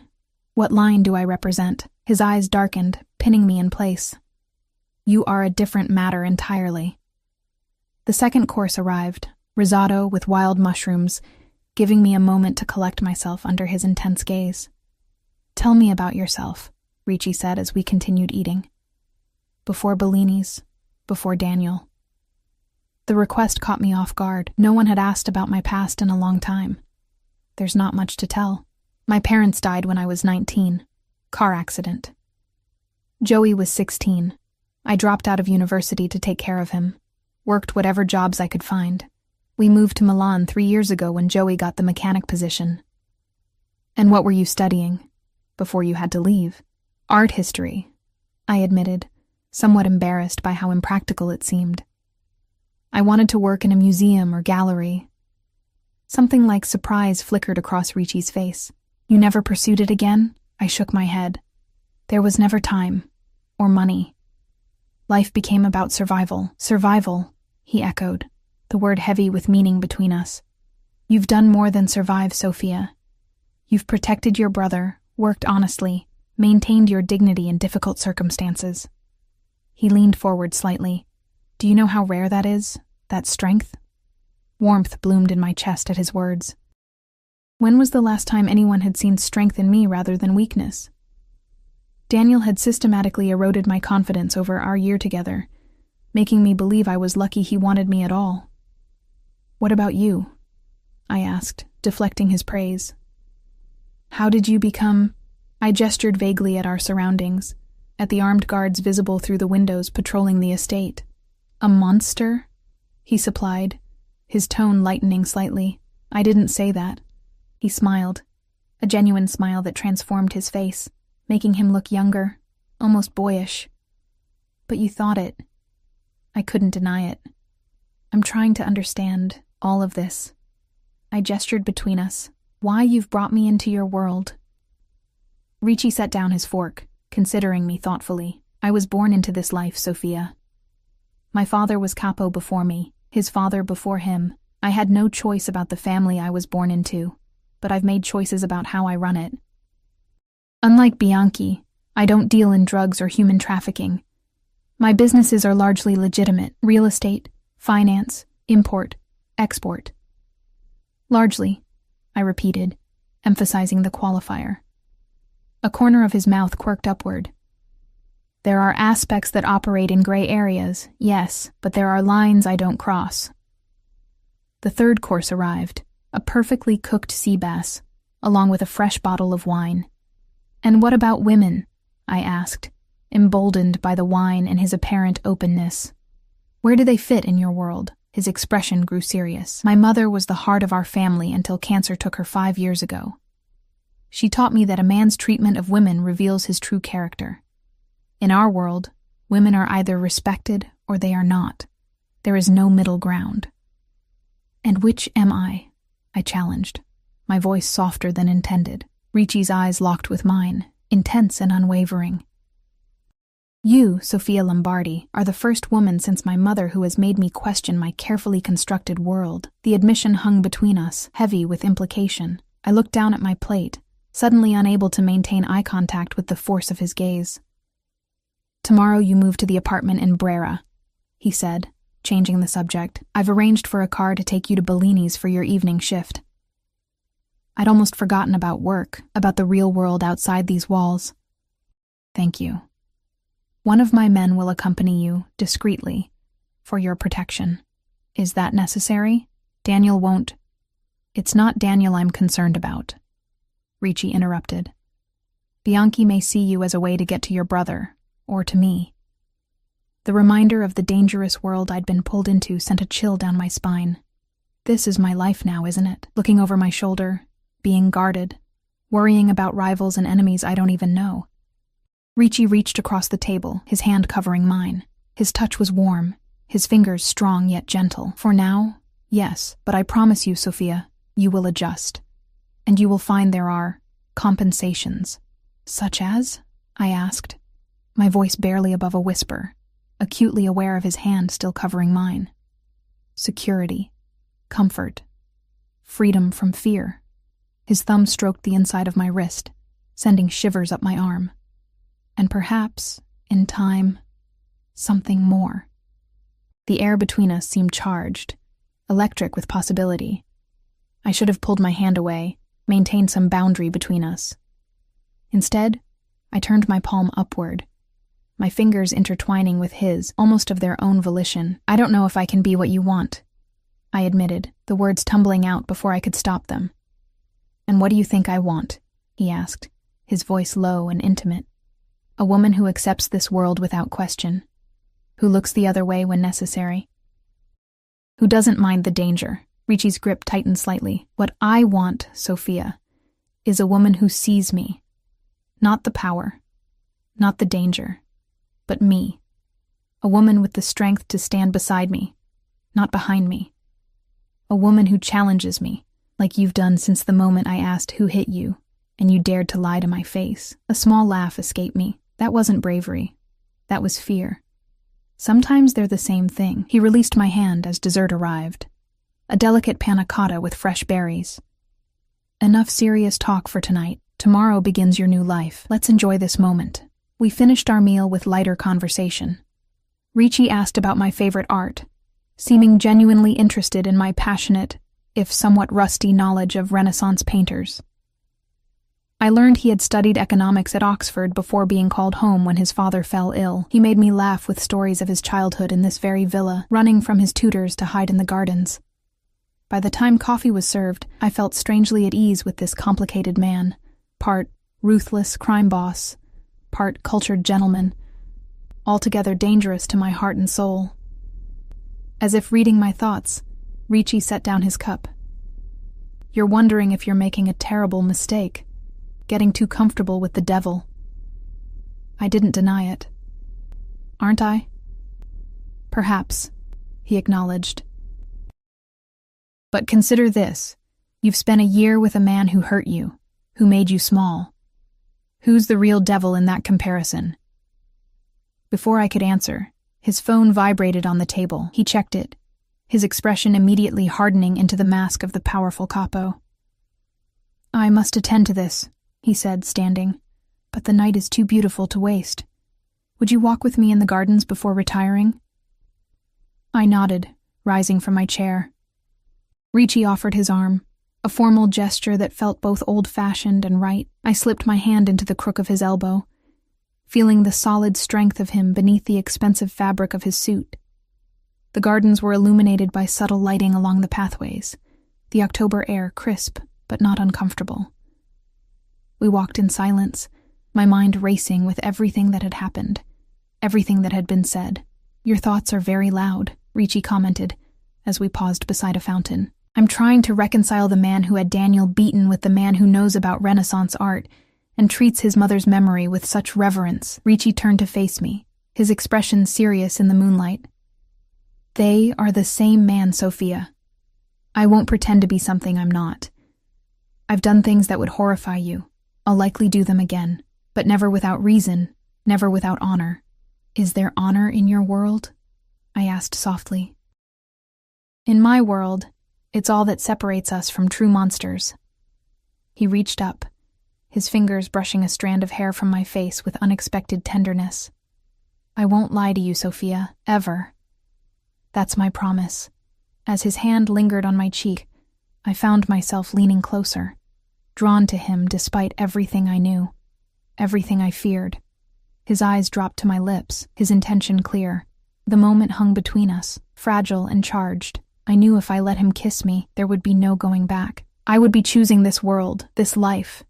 What line do I represent? His eyes darkened, pinning me in place. You are a different matter entirely. The second course arrived, risotto with wild mushrooms, giving me a moment to collect myself under his intense gaze. Tell me about yourself, Ricci said as we continued eating. Before Bellini's, before Daniel. The request caught me off guard. No one had asked about my past in a long time. There's not much to tell. My parents died when I was 19. Car accident. Joey was 16. I dropped out of university to take care of him. Worked whatever jobs I could find. We moved to Milan 3 years ago when Joey got the mechanic position. And what were you studying before you had to leave? Art history, I admitted, somewhat embarrassed by how impractical it seemed. I wanted to work in a museum or gallery. Something like surprise flickered across Ricci's face. You never pursued it again? I shook my head. There was never time, or money. Life became about survival. Survival, he echoed, the word heavy with meaning between us. You've done more than survive, Sophia. You've protected your brother, worked honestly, maintained your dignity in difficult circumstances. He leaned forward slightly. Do you know how rare that is, that strength? Warmth bloomed in my chest at his words. When was the last time anyone had seen strength in me rather than weakness? Daniel had systematically eroded my confidence over our year together, making me believe I was lucky he wanted me at all. What about you? I asked, deflecting his praise. How did you become... I gestured vaguely at our surroundings, at the armed guards visible through the windows patrolling the estate. A monster? He supplied, his tone lightening slightly. I didn't say that. He smiled, a genuine smile that transformed his face, making him look younger, almost boyish. But you thought it. I couldn't deny it. I'm trying to understand all of this. I gestured between us. Why you've brought me into your world. Ricci set down his fork, considering me thoughtfully. I was born into this life, Sophia. My father was capo before me, his father before him. I had no choice about the family I was born into, but I've made choices about how I run it. Unlike Bianchi, I don't deal in drugs or human trafficking. My businesses are largely legitimate: real estate, finance, import, export. Largely, I repeated, emphasizing the qualifier. A corner of his mouth quirked upward. There are aspects that operate in gray areas, yes, but there are lines I don't cross. The third course arrived, a perfectly cooked sea bass, along with a fresh bottle of wine. And what about women? I asked, emboldened by the wine and his apparent openness. Where do they fit in your world? His expression grew serious. My mother was the heart of our family until cancer took her 5 years ago. She taught me that a man's treatment of women reveals his true character. In our world, women are either respected or they are not. There is no middle ground. And which am I? I challenged, my voice softer than intended. Ricci's eyes locked with mine, intense and unwavering. You, Sophia Lombardi, are the first woman since my mother who has made me question my carefully constructed world. The admission hung between us, heavy with implication. I looked down at my plate, suddenly unable to maintain eye contact with the force of his gaze. Tomorrow you move to the apartment in Brera, he said, changing the subject. I've arranged for a car to take you to Bellini's for your evening shift. I'd almost forgotten about work, about the real world outside these walls. Thank you. One of my men will accompany you, discreetly, for your protection. Is that necessary? Daniel won't. It's not Daniel I'm concerned about. Ricci interrupted. Bianchi may see you as a way to get to your brother, or to me. The reminder of the dangerous world I'd been pulled into sent a chill down my spine. This is my life now, isn't it? Looking over my shoulder, being guarded, worrying about rivals and enemies I don't even know. Ricci reached across the table, his hand covering mine. His touch was warm, his fingers strong yet gentle. For now, yes, but I promise you, Sophia, you will adjust. And you will find there are compensations. Such as? I asked, my voice barely above a whisper, acutely aware of his hand still covering mine. Security, comfort, freedom from fear. His thumb stroked the inside of my wrist, sending shivers up my arm. And perhaps, in time, something more. The air between us seemed charged, electric with possibility. I should have pulled my hand away, maintained some boundary between us. Instead, I turned my palm upward, my fingers intertwining with his, almost of their own volition. I don't know if I can be what you want, I admitted, the words tumbling out before I could stop them. And what do you think I want? He asked, his voice low and intimate. A woman who accepts this world without question, who looks the other way when necessary, who doesn't mind the danger. Ricci's grip tightened slightly. What I want, Sophia, is a woman who sees me. Not the power, not the danger, but me. A woman with the strength to stand beside me, not behind me. A woman who challenges me, like you've done since the moment I asked who hit you, and you dared to lie to my face. A small laugh escaped me. That wasn't bravery. That was fear. Sometimes they're the same thing. He released my hand as dessert arrived. A delicate panna cotta with fresh berries. Enough serious talk for tonight. Tomorrow begins your new life. Let's enjoy this moment. We finished our meal with lighter conversation. Ricci asked about my favorite art, seeming genuinely interested in my passionate, if somewhat rusty knowledge of Renaissance painters. I learned he had studied economics at Oxford before being called home when his father fell ill. He made me laugh with stories of his childhood in this very villa, running from his tutors to hide in the gardens. By the time coffee was served, I felt strangely at ease with this complicated man, part ruthless crime boss, part cultured gentleman, altogether dangerous to my heart and soul. As if reading my thoughts, Ricci set down his cup. You're wondering if you're making a terrible mistake, getting too comfortable with the devil. I didn't deny it. Aren't I? Perhaps, he acknowledged. But consider this. You've spent a year with a man who hurt you, who made you small. Who's the real devil in that comparison? Before I could answer, his phone vibrated on the table. He checked it, his expression immediately hardening into the mask of the powerful capo. I must attend to this, he said, standing, but the night is too beautiful to waste. Would you walk with me in the gardens before retiring? I nodded, rising from my chair. Ricci offered his arm, a formal gesture that felt both old-fashioned and right. I slipped my hand into the crook of his elbow, feeling the solid strength of him beneath the expensive fabric of his suit. The gardens were illuminated by subtle lighting along the pathways, the October air crisp but not uncomfortable. We walked in silence, my mind racing with everything that had happened, everything that had been said. Your thoughts are very loud, Ricci commented, as we paused beside a fountain. I'm trying to reconcile the man who had Daniel beaten with the man who knows about Renaissance art and treats his mother's memory with such reverence. Ricci turned to face me, his expression serious in the moonlight. They are the same man, Sophia. I won't pretend to be something I'm not. I've done things that would horrify you. I'll likely do them again, but never without reason, never without honor. Is there honor in your world? I asked softly. In my world, it's all that separates us from true monsters. He reached up, his fingers brushing a strand of hair from my face with unexpected tenderness. I won't lie to you, Sophia, ever. That's my promise. As his hand lingered on my cheek, I found myself leaning closer, drawn to him despite everything I knew, everything I feared. His eyes dropped to my lips, his intention clear. The moment hung between us, fragile and charged. I knew if I let him kiss me, there would be no going back. I would be choosing this world, this life,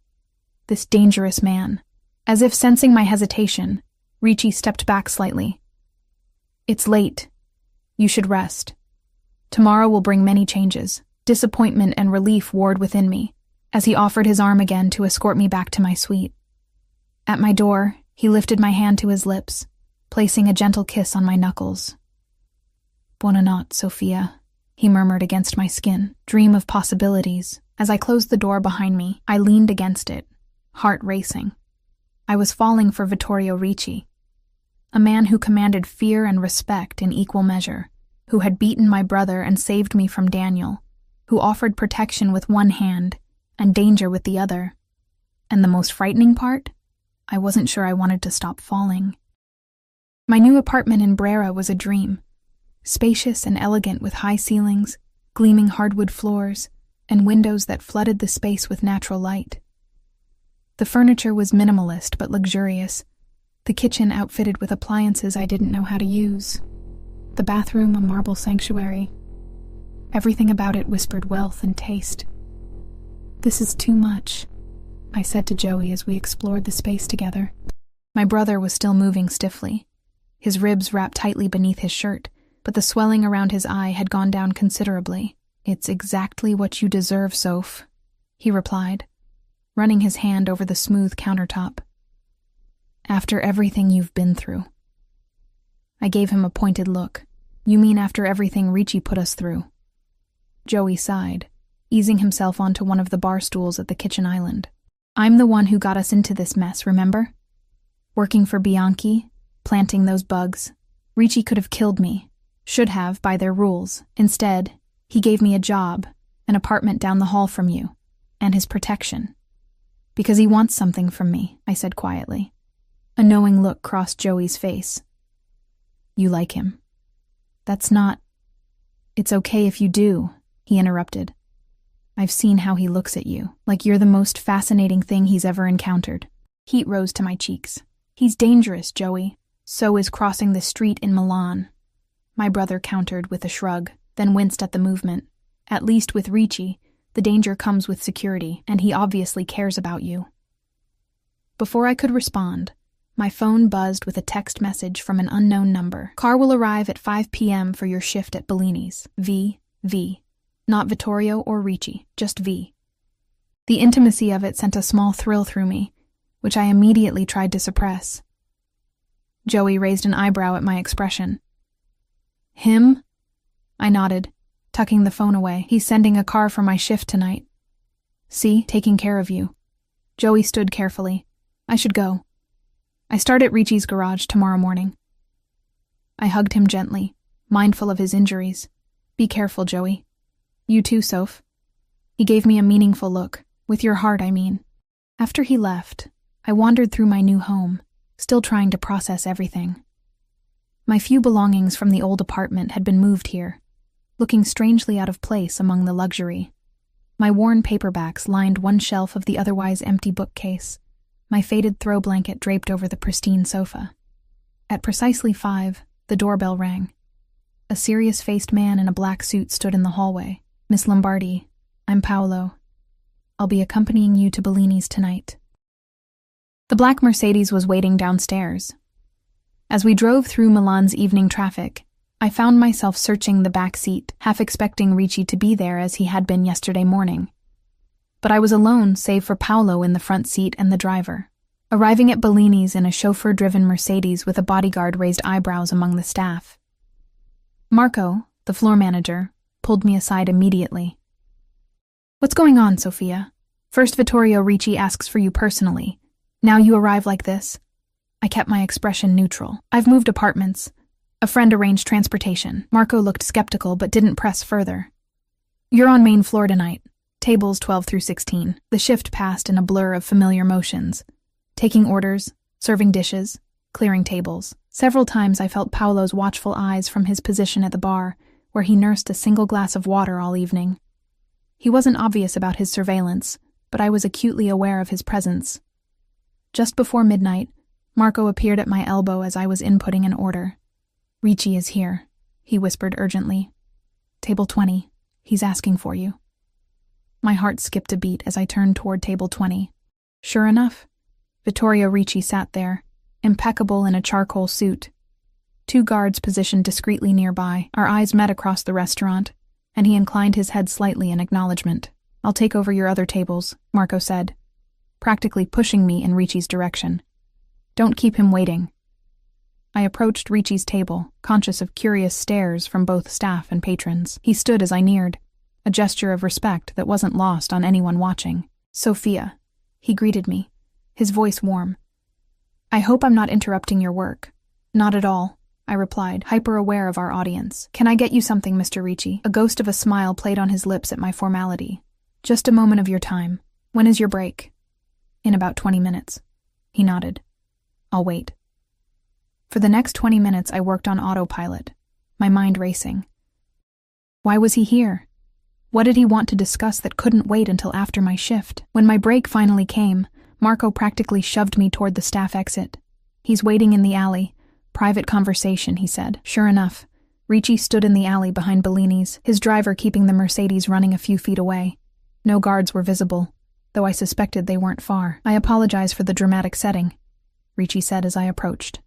this dangerous man. As if sensing my hesitation, Ricci stepped back slightly. It's late. You should rest. Tomorrow will bring many changes. Disappointment and relief warred within me, as he offered his arm again to escort me back to my suite. At my door, he lifted my hand to his lips, placing a gentle kiss on my knuckles. Buona notte, Sophia, he murmured against my skin. Dream of possibilities. As I closed the door behind me, I leaned against it, heart racing. I was falling for Vittorio Ricci, a man who commanded fear and respect in equal measure, who had beaten my brother and saved me from Daniel, who offered protection with one hand and danger with the other. And the most frightening part? I wasn't sure I wanted to stop falling. My new apartment in Brera was a dream, spacious and elegant with high ceilings, gleaming hardwood floors, and windows that flooded the space with natural light. The furniture was minimalist but luxurious, the kitchen outfitted with appliances I didn't know how to use, the bathroom a marble sanctuary. Everything about it whispered wealth and taste. This is too much, I said to Joey as we explored the space together. My brother was still moving stiffly, his ribs wrapped tightly beneath his shirt, but the swelling around his eye had gone down considerably. It's exactly what you deserve, Soph, he replied, running his hand over the smooth countertop. After everything you've been through. I gave him a pointed look. You mean after everything Ricci put us through? Joey sighed, easing himself onto one of the bar stools at the kitchen island. I'm the one who got us into this mess, remember? Working for Bianchi, planting those bugs. Ricci could have killed me. Should have, by their rules. Instead, he gave me a job, an apartment down the hall from you, and his protection. Because he wants something from me, I said quietly. A knowing look crossed Joey's face. You like him. That's not... It's okay if you do, he interrupted. I've seen how he looks at you, like you're the most fascinating thing he's ever encountered. Heat rose to my cheeks. He's dangerous, Joey. So is crossing the street in Milan. My brother countered with a shrug, then winced at the movement. At least with Ricci, the danger comes with security, and he obviously cares about you. Before I could respond, my phone buzzed with a text message from an unknown number. Car will arrive at 5 p.m. for your shift at Bellini's. V. Not Vittorio or Ricci, just V. The intimacy of it sent a small thrill through me, which I immediately tried to suppress. Joey raised an eyebrow at my expression. Him? I nodded, tucking the phone away. He's sending a car for my shift tonight. See, taking care of you. Joey stood carefully. I should go. I start at Ricci's garage tomorrow morning. I hugged him gently, mindful of his injuries. Be careful, Joey. You too, Soph. He gave me a meaningful look. With your heart, I mean. After he left, I wandered through my new home, still trying to process everything. My few belongings from the old apartment had been moved here, looking strangely out of place among the luxury. My worn paperbacks lined one shelf of the otherwise empty bookcase, my faded throw blanket draped over the pristine sofa. At precisely 5, the doorbell rang. A serious-faced man in a black suit stood in the hallway. Miss Lombardi, I'm Paolo. I'll be accompanying you to Bellini's tonight. The black Mercedes was waiting downstairs. As we drove through Milan's evening traffic, I found myself searching the back seat, half expecting Ricci to be there as he had been yesterday morning. But I was alone, save for Paolo in the front seat and the driver. Arriving at Bellini's in a chauffeur-driven Mercedes with a bodyguard raised eyebrows among the staff. Marco, the floor manager, pulled me aside immediately. What's going on, Sophia? First Vittorio Ricci asks for you personally. Now you arrive like this? I kept my expression neutral. I've moved apartments. A friend arranged transportation. Marco looked skeptical but didn't press further. You're on main floor tonight. Tables 12 through 16. The shift passed in a blur of familiar motions. Taking orders, serving dishes, clearing tables. Several times I felt Paolo's watchful eyes from his position at the bar, where he nursed a single glass of water all evening. He wasn't obvious about his surveillance, but I was acutely aware of his presence. Just before midnight, Marco appeared at my elbow as I was inputting an order. Ricci is here, he whispered urgently. Table 20. He's asking for you. My heart skipped a beat as I turned toward table 20. Sure enough, Vittorio Ricci sat there, impeccable in a charcoal suit. 2 guards positioned discreetly nearby. Our eyes met across the restaurant, and he inclined his head slightly in acknowledgement. "I'll take over your other tables," Marco said, practically pushing me in Ricci's direction. "Don't keep him waiting." I approached Ricci's table, conscious of curious stares from both staff and patrons. He stood as I neared, a gesture of respect that wasn't lost on anyone watching. "Sophia," he greeted me, his voice warm. "I hope I'm not interrupting your work." "Not at all," I replied, hyper-aware of our audience. "Can I get you something, Mr. Ricci?" A ghost of a smile played on his lips at my formality. "Just a moment of your time. When is your break?" "In about 20 minutes." He nodded. "I'll wait." For the next 20 minutes I worked on autopilot, my mind racing. Why was he here? What did he want to discuss that couldn't wait until after my shift? When my break finally came, Marco practically shoved me toward the staff exit. "He's waiting in the alley. Private conversation," he said. Sure enough, Ricci stood in the alley behind Bellini's, his driver keeping the Mercedes running a few feet away. No guards were visible, though I suspected they weren't far. "I apologize for the dramatic setting," Ricci said as I approached.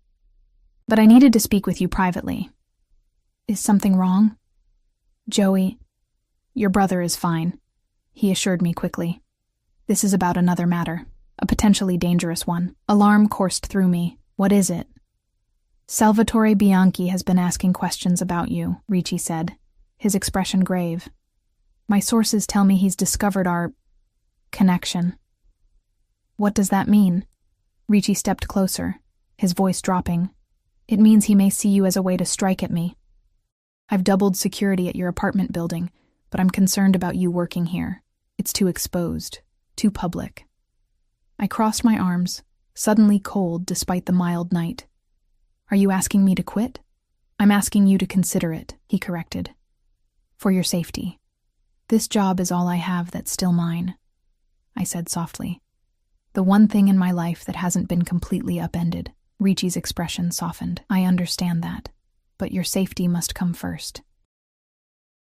"But I needed to speak with you privately." "Is something wrong?" "Joey, your brother is fine," he assured me quickly. "This is about another matter, a potentially dangerous one." Alarm coursed through me. "What is it?" "Salvatore Bianchi has been asking questions about you," Ricci said, his expression grave. "My sources tell me he's discovered our connection." "What does that mean?" Ricci stepped closer, his voice dropping. "It means he may see you as a way to strike at me. I've doubled security at your apartment building, but I'm concerned about you working here. It's too exposed, too public." I crossed my arms, suddenly cold despite the mild night. "Are you asking me to quit?" "I'm asking you to consider it," he corrected. "For your safety. This job is all I have that's still mine," I said softly. "The one thing in my life that hasn't been completely upended." Ricci's expression softened. "I understand that, but your safety must come first.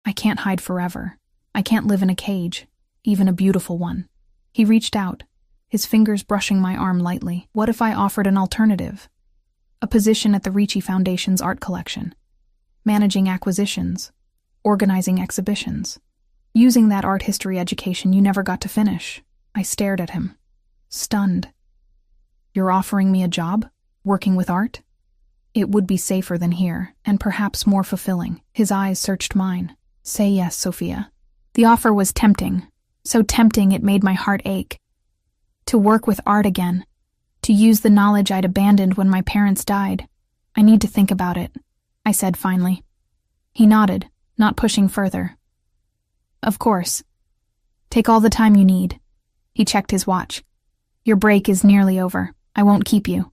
I can't hide forever. I can't live in a cage, even a beautiful one." He reached out, his fingers brushing my arm lightly. "What if I offered an alternative? A position at the Ricci Foundation's art collection, managing acquisitions, organizing exhibitions, using that art history education you never got to finish." I stared at him, stunned. "You're offering me a job? Working with art?" "It would be safer than here, and perhaps more fulfilling." His eyes searched mine. "Say yes, Sophia." The offer was tempting, so tempting it made my heart ache. To work with art again, to use the knowledge I'd abandoned when my parents died. "I need to think about it," I said finally. He nodded, not pushing further. "Of course. Take all the time you need." He checked his watch. "Your break is nearly over. I won't keep you."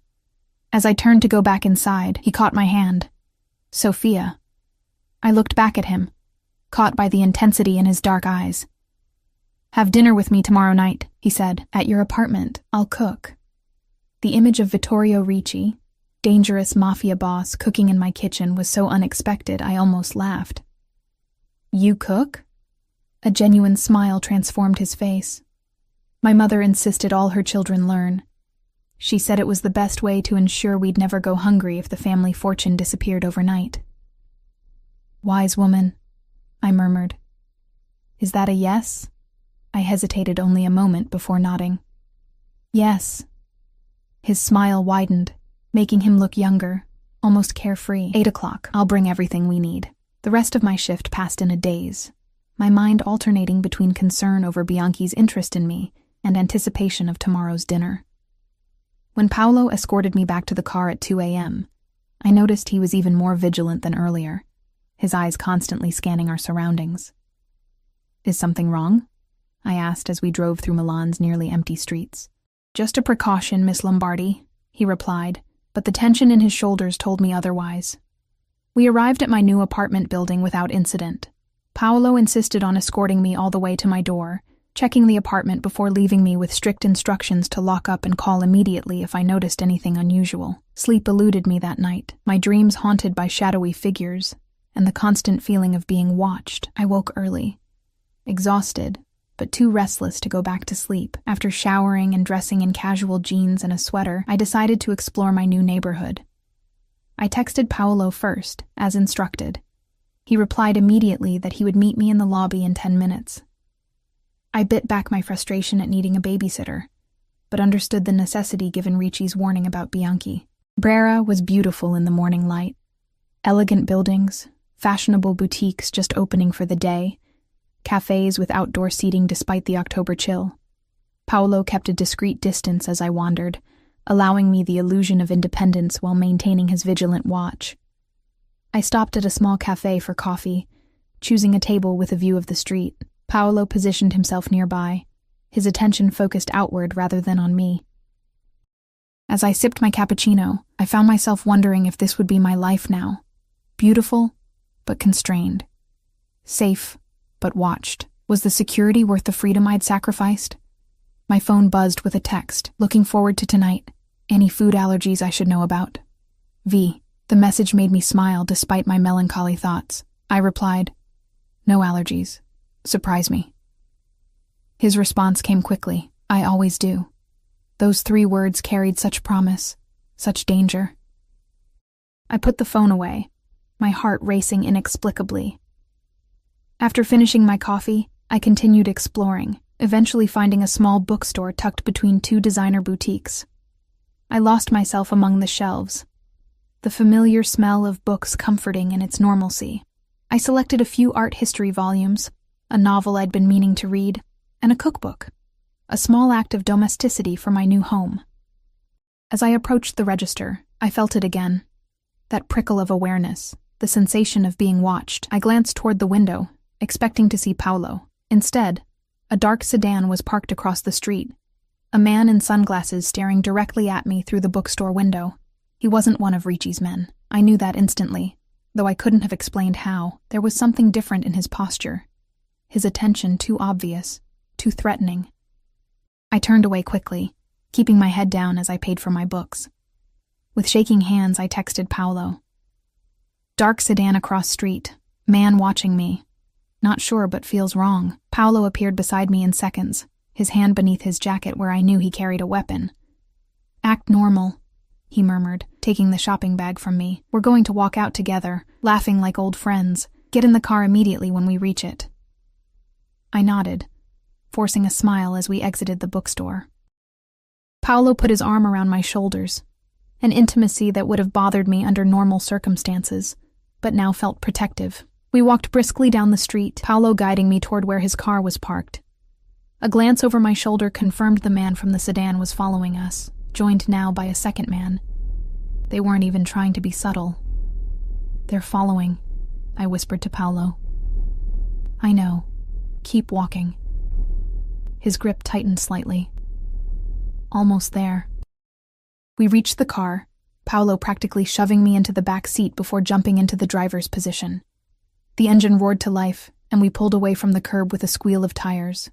As I turned to go back inside, he caught my hand. "Sophia." I looked back at him, caught by the intensity in his dark eyes. "Have dinner with me tomorrow night," he said. "At your apartment. I'll cook." The image of Vittorio Ricci, dangerous mafia boss, cooking in my kitchen was so unexpected I almost laughed. "You cook?" A genuine smile transformed his face. "My mother insisted all her children learn. She said it was the best way to ensure we'd never go hungry if the family fortune disappeared overnight." "Wise woman," I murmured. "Is that a yes?" I hesitated only a moment before nodding. "Yes." His smile widened, making him look younger, almost carefree. 8 o'clock. I'll bring everything we need." The rest of my shift passed in a daze, my mind alternating between concern over Bianchi's interest in me and anticipation of tomorrow's dinner. When Paolo escorted me back to the car at 2 a.m., I noticed he was even more vigilant than earlier, his eyes constantly scanning our surroundings. "Is something wrong?" I asked as we drove through Milan's nearly empty streets. "Just a precaution, Miss Lombardi," he replied, but the tension in his shoulders told me otherwise. We arrived at my new apartment building without incident. Paolo insisted on escorting me all the way to my door, checking the apartment before leaving me with strict instructions to lock up and call immediately if I noticed anything unusual. Sleep eluded me that night, my dreams haunted by shadowy figures, and the constant feeling of being watched. I woke early, exhausted, but too restless to go back to sleep. After showering and dressing in casual jeans and a sweater, I decided to explore my new neighborhood. I texted Paolo first, as instructed. He replied immediately that he would meet me in the lobby in 10 minutes. I bit back my frustration at needing a babysitter, but understood the necessity given Ricci's warning about Bianchi. Brera was beautiful in the morning light. Elegant buildings, fashionable boutiques just opening for the day, cafes with outdoor seating despite the October chill. Paolo kept a discreet distance as I wandered, allowing me the illusion of independence while maintaining his vigilant watch. I stopped at a small cafe for coffee, choosing a table with a view of the street. Paolo positioned himself nearby, his attention focused outward rather than on me. As I sipped my cappuccino, I found myself wondering if this would be my life now. Beautiful, but constrained. Safe, but watched. Was the security worth the freedom I'd sacrificed? My phone buzzed with a text. Looking forward to tonight. Any food allergies I should know about? V. The message made me smile despite my melancholy thoughts. I replied, no allergies. Surprise me. His response came quickly. I always do. Those 3 words carried such promise, such danger. I put the phone away, my heart racing inexplicably. After finishing my coffee, I continued exploring, eventually finding a small bookstore tucked between 2 designer boutiques. I lost myself among the shelves, the familiar smell of books comforting in its normalcy. I selected a few art history volumes, a novel I'd been meaning to read, and a cookbook, a small act of domesticity for my new home. As I approached the register, I felt it again, that prickle of awareness, the sensation of being watched. I glanced toward the window, expecting to see Paolo. Instead, a dark sedan was parked across the street, a man in sunglasses staring directly at me through the bookstore window. He wasn't one of Ricci's men. I knew that instantly, though I couldn't have explained how. There was something different in his posture, his attention too obvious, too threatening. I turned away quickly, keeping my head down as I paid for my books. With shaking hands, I texted Paolo. Dark sedan across street, man watching me. Not sure, but feels wrong. Paolo appeared beside me in seconds, his hand beneath his jacket where I knew he carried a weapon. Act normal, he murmured, taking the shopping bag from me. We're going to walk out together, laughing like old friends. Get in the car immediately when we reach it. I nodded, forcing a smile as we exited the bookstore. Paolo put his arm around my shoulders, an intimacy that would have bothered me under normal circumstances, but now felt protective. We walked briskly down the street, Paolo guiding me toward where his car was parked. A glance over my shoulder confirmed the man from the sedan was following us, joined now by a second man. They weren't even trying to be subtle. They're following, I whispered to Paolo. I know. Keep walking. His grip tightened slightly. Almost there. We reached the car, Paolo practically shoving me into the back seat before jumping into the driver's position. The engine roared to life, and we pulled away from the curb with a squeal of tires.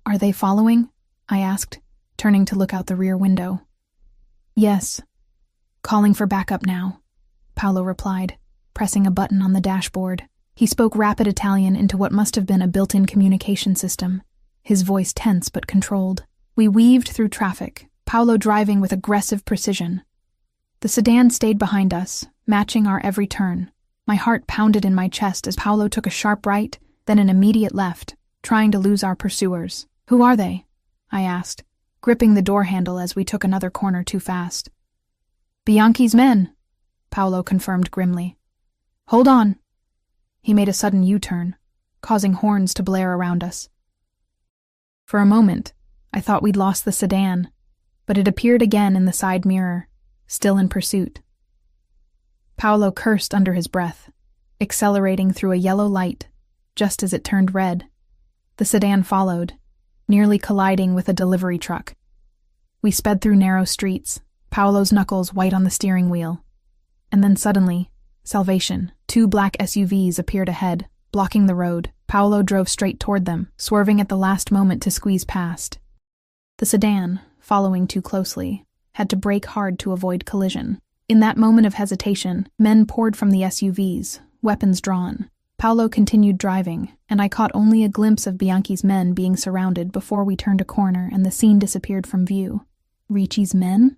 Are they following? I asked, turning to look out the rear window. Yes. Calling for backup now, Paolo replied, pressing a button on the dashboard. He spoke rapid Italian into what must have been a built-in communication system, his voice tense but controlled. We weaved through traffic, Paolo driving with aggressive precision. The sedan stayed behind us, matching our every turn. My heart pounded in my chest as Paolo took a sharp right, then an immediate left, trying to lose our pursuers. Who are they? I asked, gripping the door handle as we took another corner too fast. Bianchi's men, Paolo confirmed grimly. Hold on. He made a sudden U-turn, causing horns to blare around us. For a moment, I thought we'd lost the sedan, but it appeared again in the side mirror, still in pursuit. Paolo cursed under his breath, accelerating through a yellow light, just as it turned red. The sedan followed, nearly colliding with a delivery truck. We sped through narrow streets, Paolo's knuckles white on the steering wheel. And then suddenly, salvation. 2 black SUVs appeared ahead, blocking the road. Paolo drove straight toward them, swerving at the last moment to squeeze past. The sedan, following too closely, had to brake hard to avoid collision. In that moment of hesitation, men poured from the SUVs, weapons drawn. Paolo continued driving, and I caught only a glimpse of Bianchi's men being surrounded before we turned a corner and the scene disappeared from view. Ricci's men?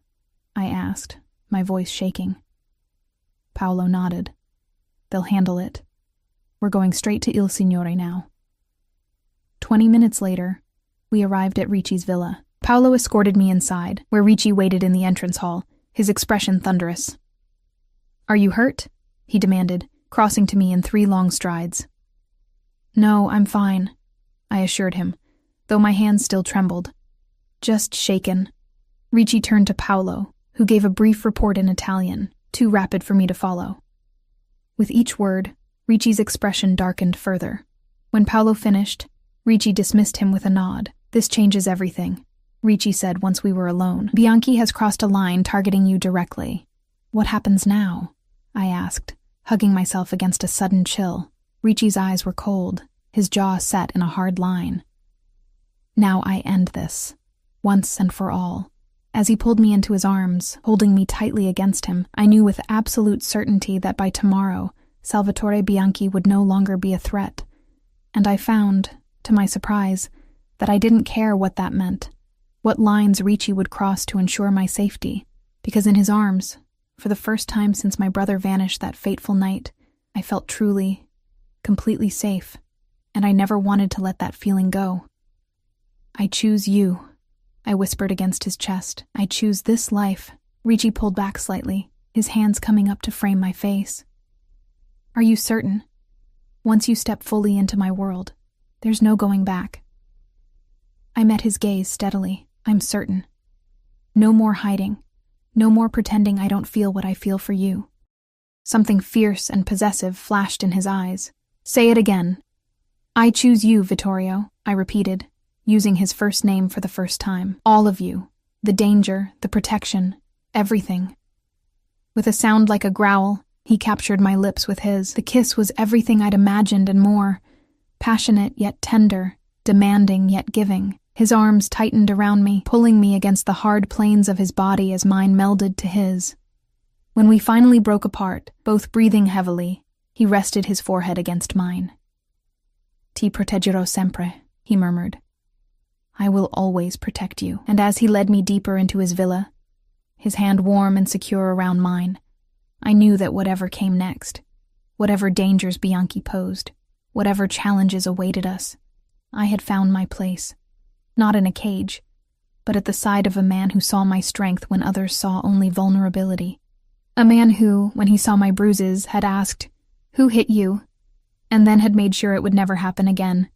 I asked, my voice shaking. Paolo nodded. They'll handle it. We're going straight to Il Signore now. 20 minutes later, we arrived at Ricci's villa. Paolo escorted me inside, where Ricci waited in the entrance hall, his expression thunderous. Are you hurt? He demanded, crossing to me in 3 long strides. No, I'm fine, I assured him, though my hands still trembled. Just shaken. Ricci turned to Paolo, who gave a brief report in Italian, too rapid for me to follow. With each word, Ricci's expression darkened further. When Paolo finished, Ricci dismissed him with a nod. This changes everything, Ricci said once we were alone. Bianchi has crossed a line targeting you directly. What happens now? I asked, hugging myself against a sudden chill. Ricci's eyes were cold, his jaw set in a hard line. Now I end this, once and for all. As he pulled me into his arms, holding me tightly against him, I knew with absolute certainty that by tomorrow, Salvatore Bianchi would no longer be a threat. And I found, to my surprise, that I didn't care what that meant, what lines Ricci would cross to ensure my safety, because in his arms, for the first time since my brother vanished that fateful night, I felt truly, completely safe, and I never wanted to let that feeling go. I choose you, I whispered against his chest. I choose this life. Ricci pulled back slightly, his hands coming up to frame my face. Are you certain? Once you step fully into my world, there's no going back. I met his gaze steadily. I'm certain. No more hiding. No more pretending I don't feel what I feel for you. Something fierce and possessive flashed in his eyes. Say it again. I choose you, Vittorio, I repeated, using his first name for the first time. All of you. The danger, the protection, everything. With a sound like a growl, he captured my lips with his. The kiss was everything I'd imagined and more. Passionate yet tender, demanding yet giving. His arms tightened around me, pulling me against the hard planes of his body as mine melded to his. When we finally broke apart, both breathing heavily, he rested his forehead against mine. Ti proteggerò sempre, he murmured. I will always protect you. And as he led me deeper into his villa, his hand warm and secure around mine, I knew that whatever came next, whatever dangers Bianchi posed, whatever challenges awaited us, I had found my place. Not in a cage, but at the side of a man who saw my strength when others saw only vulnerability. A man who, when he saw my bruises, had asked, "Who hit you?" and then had made sure it would never happen again.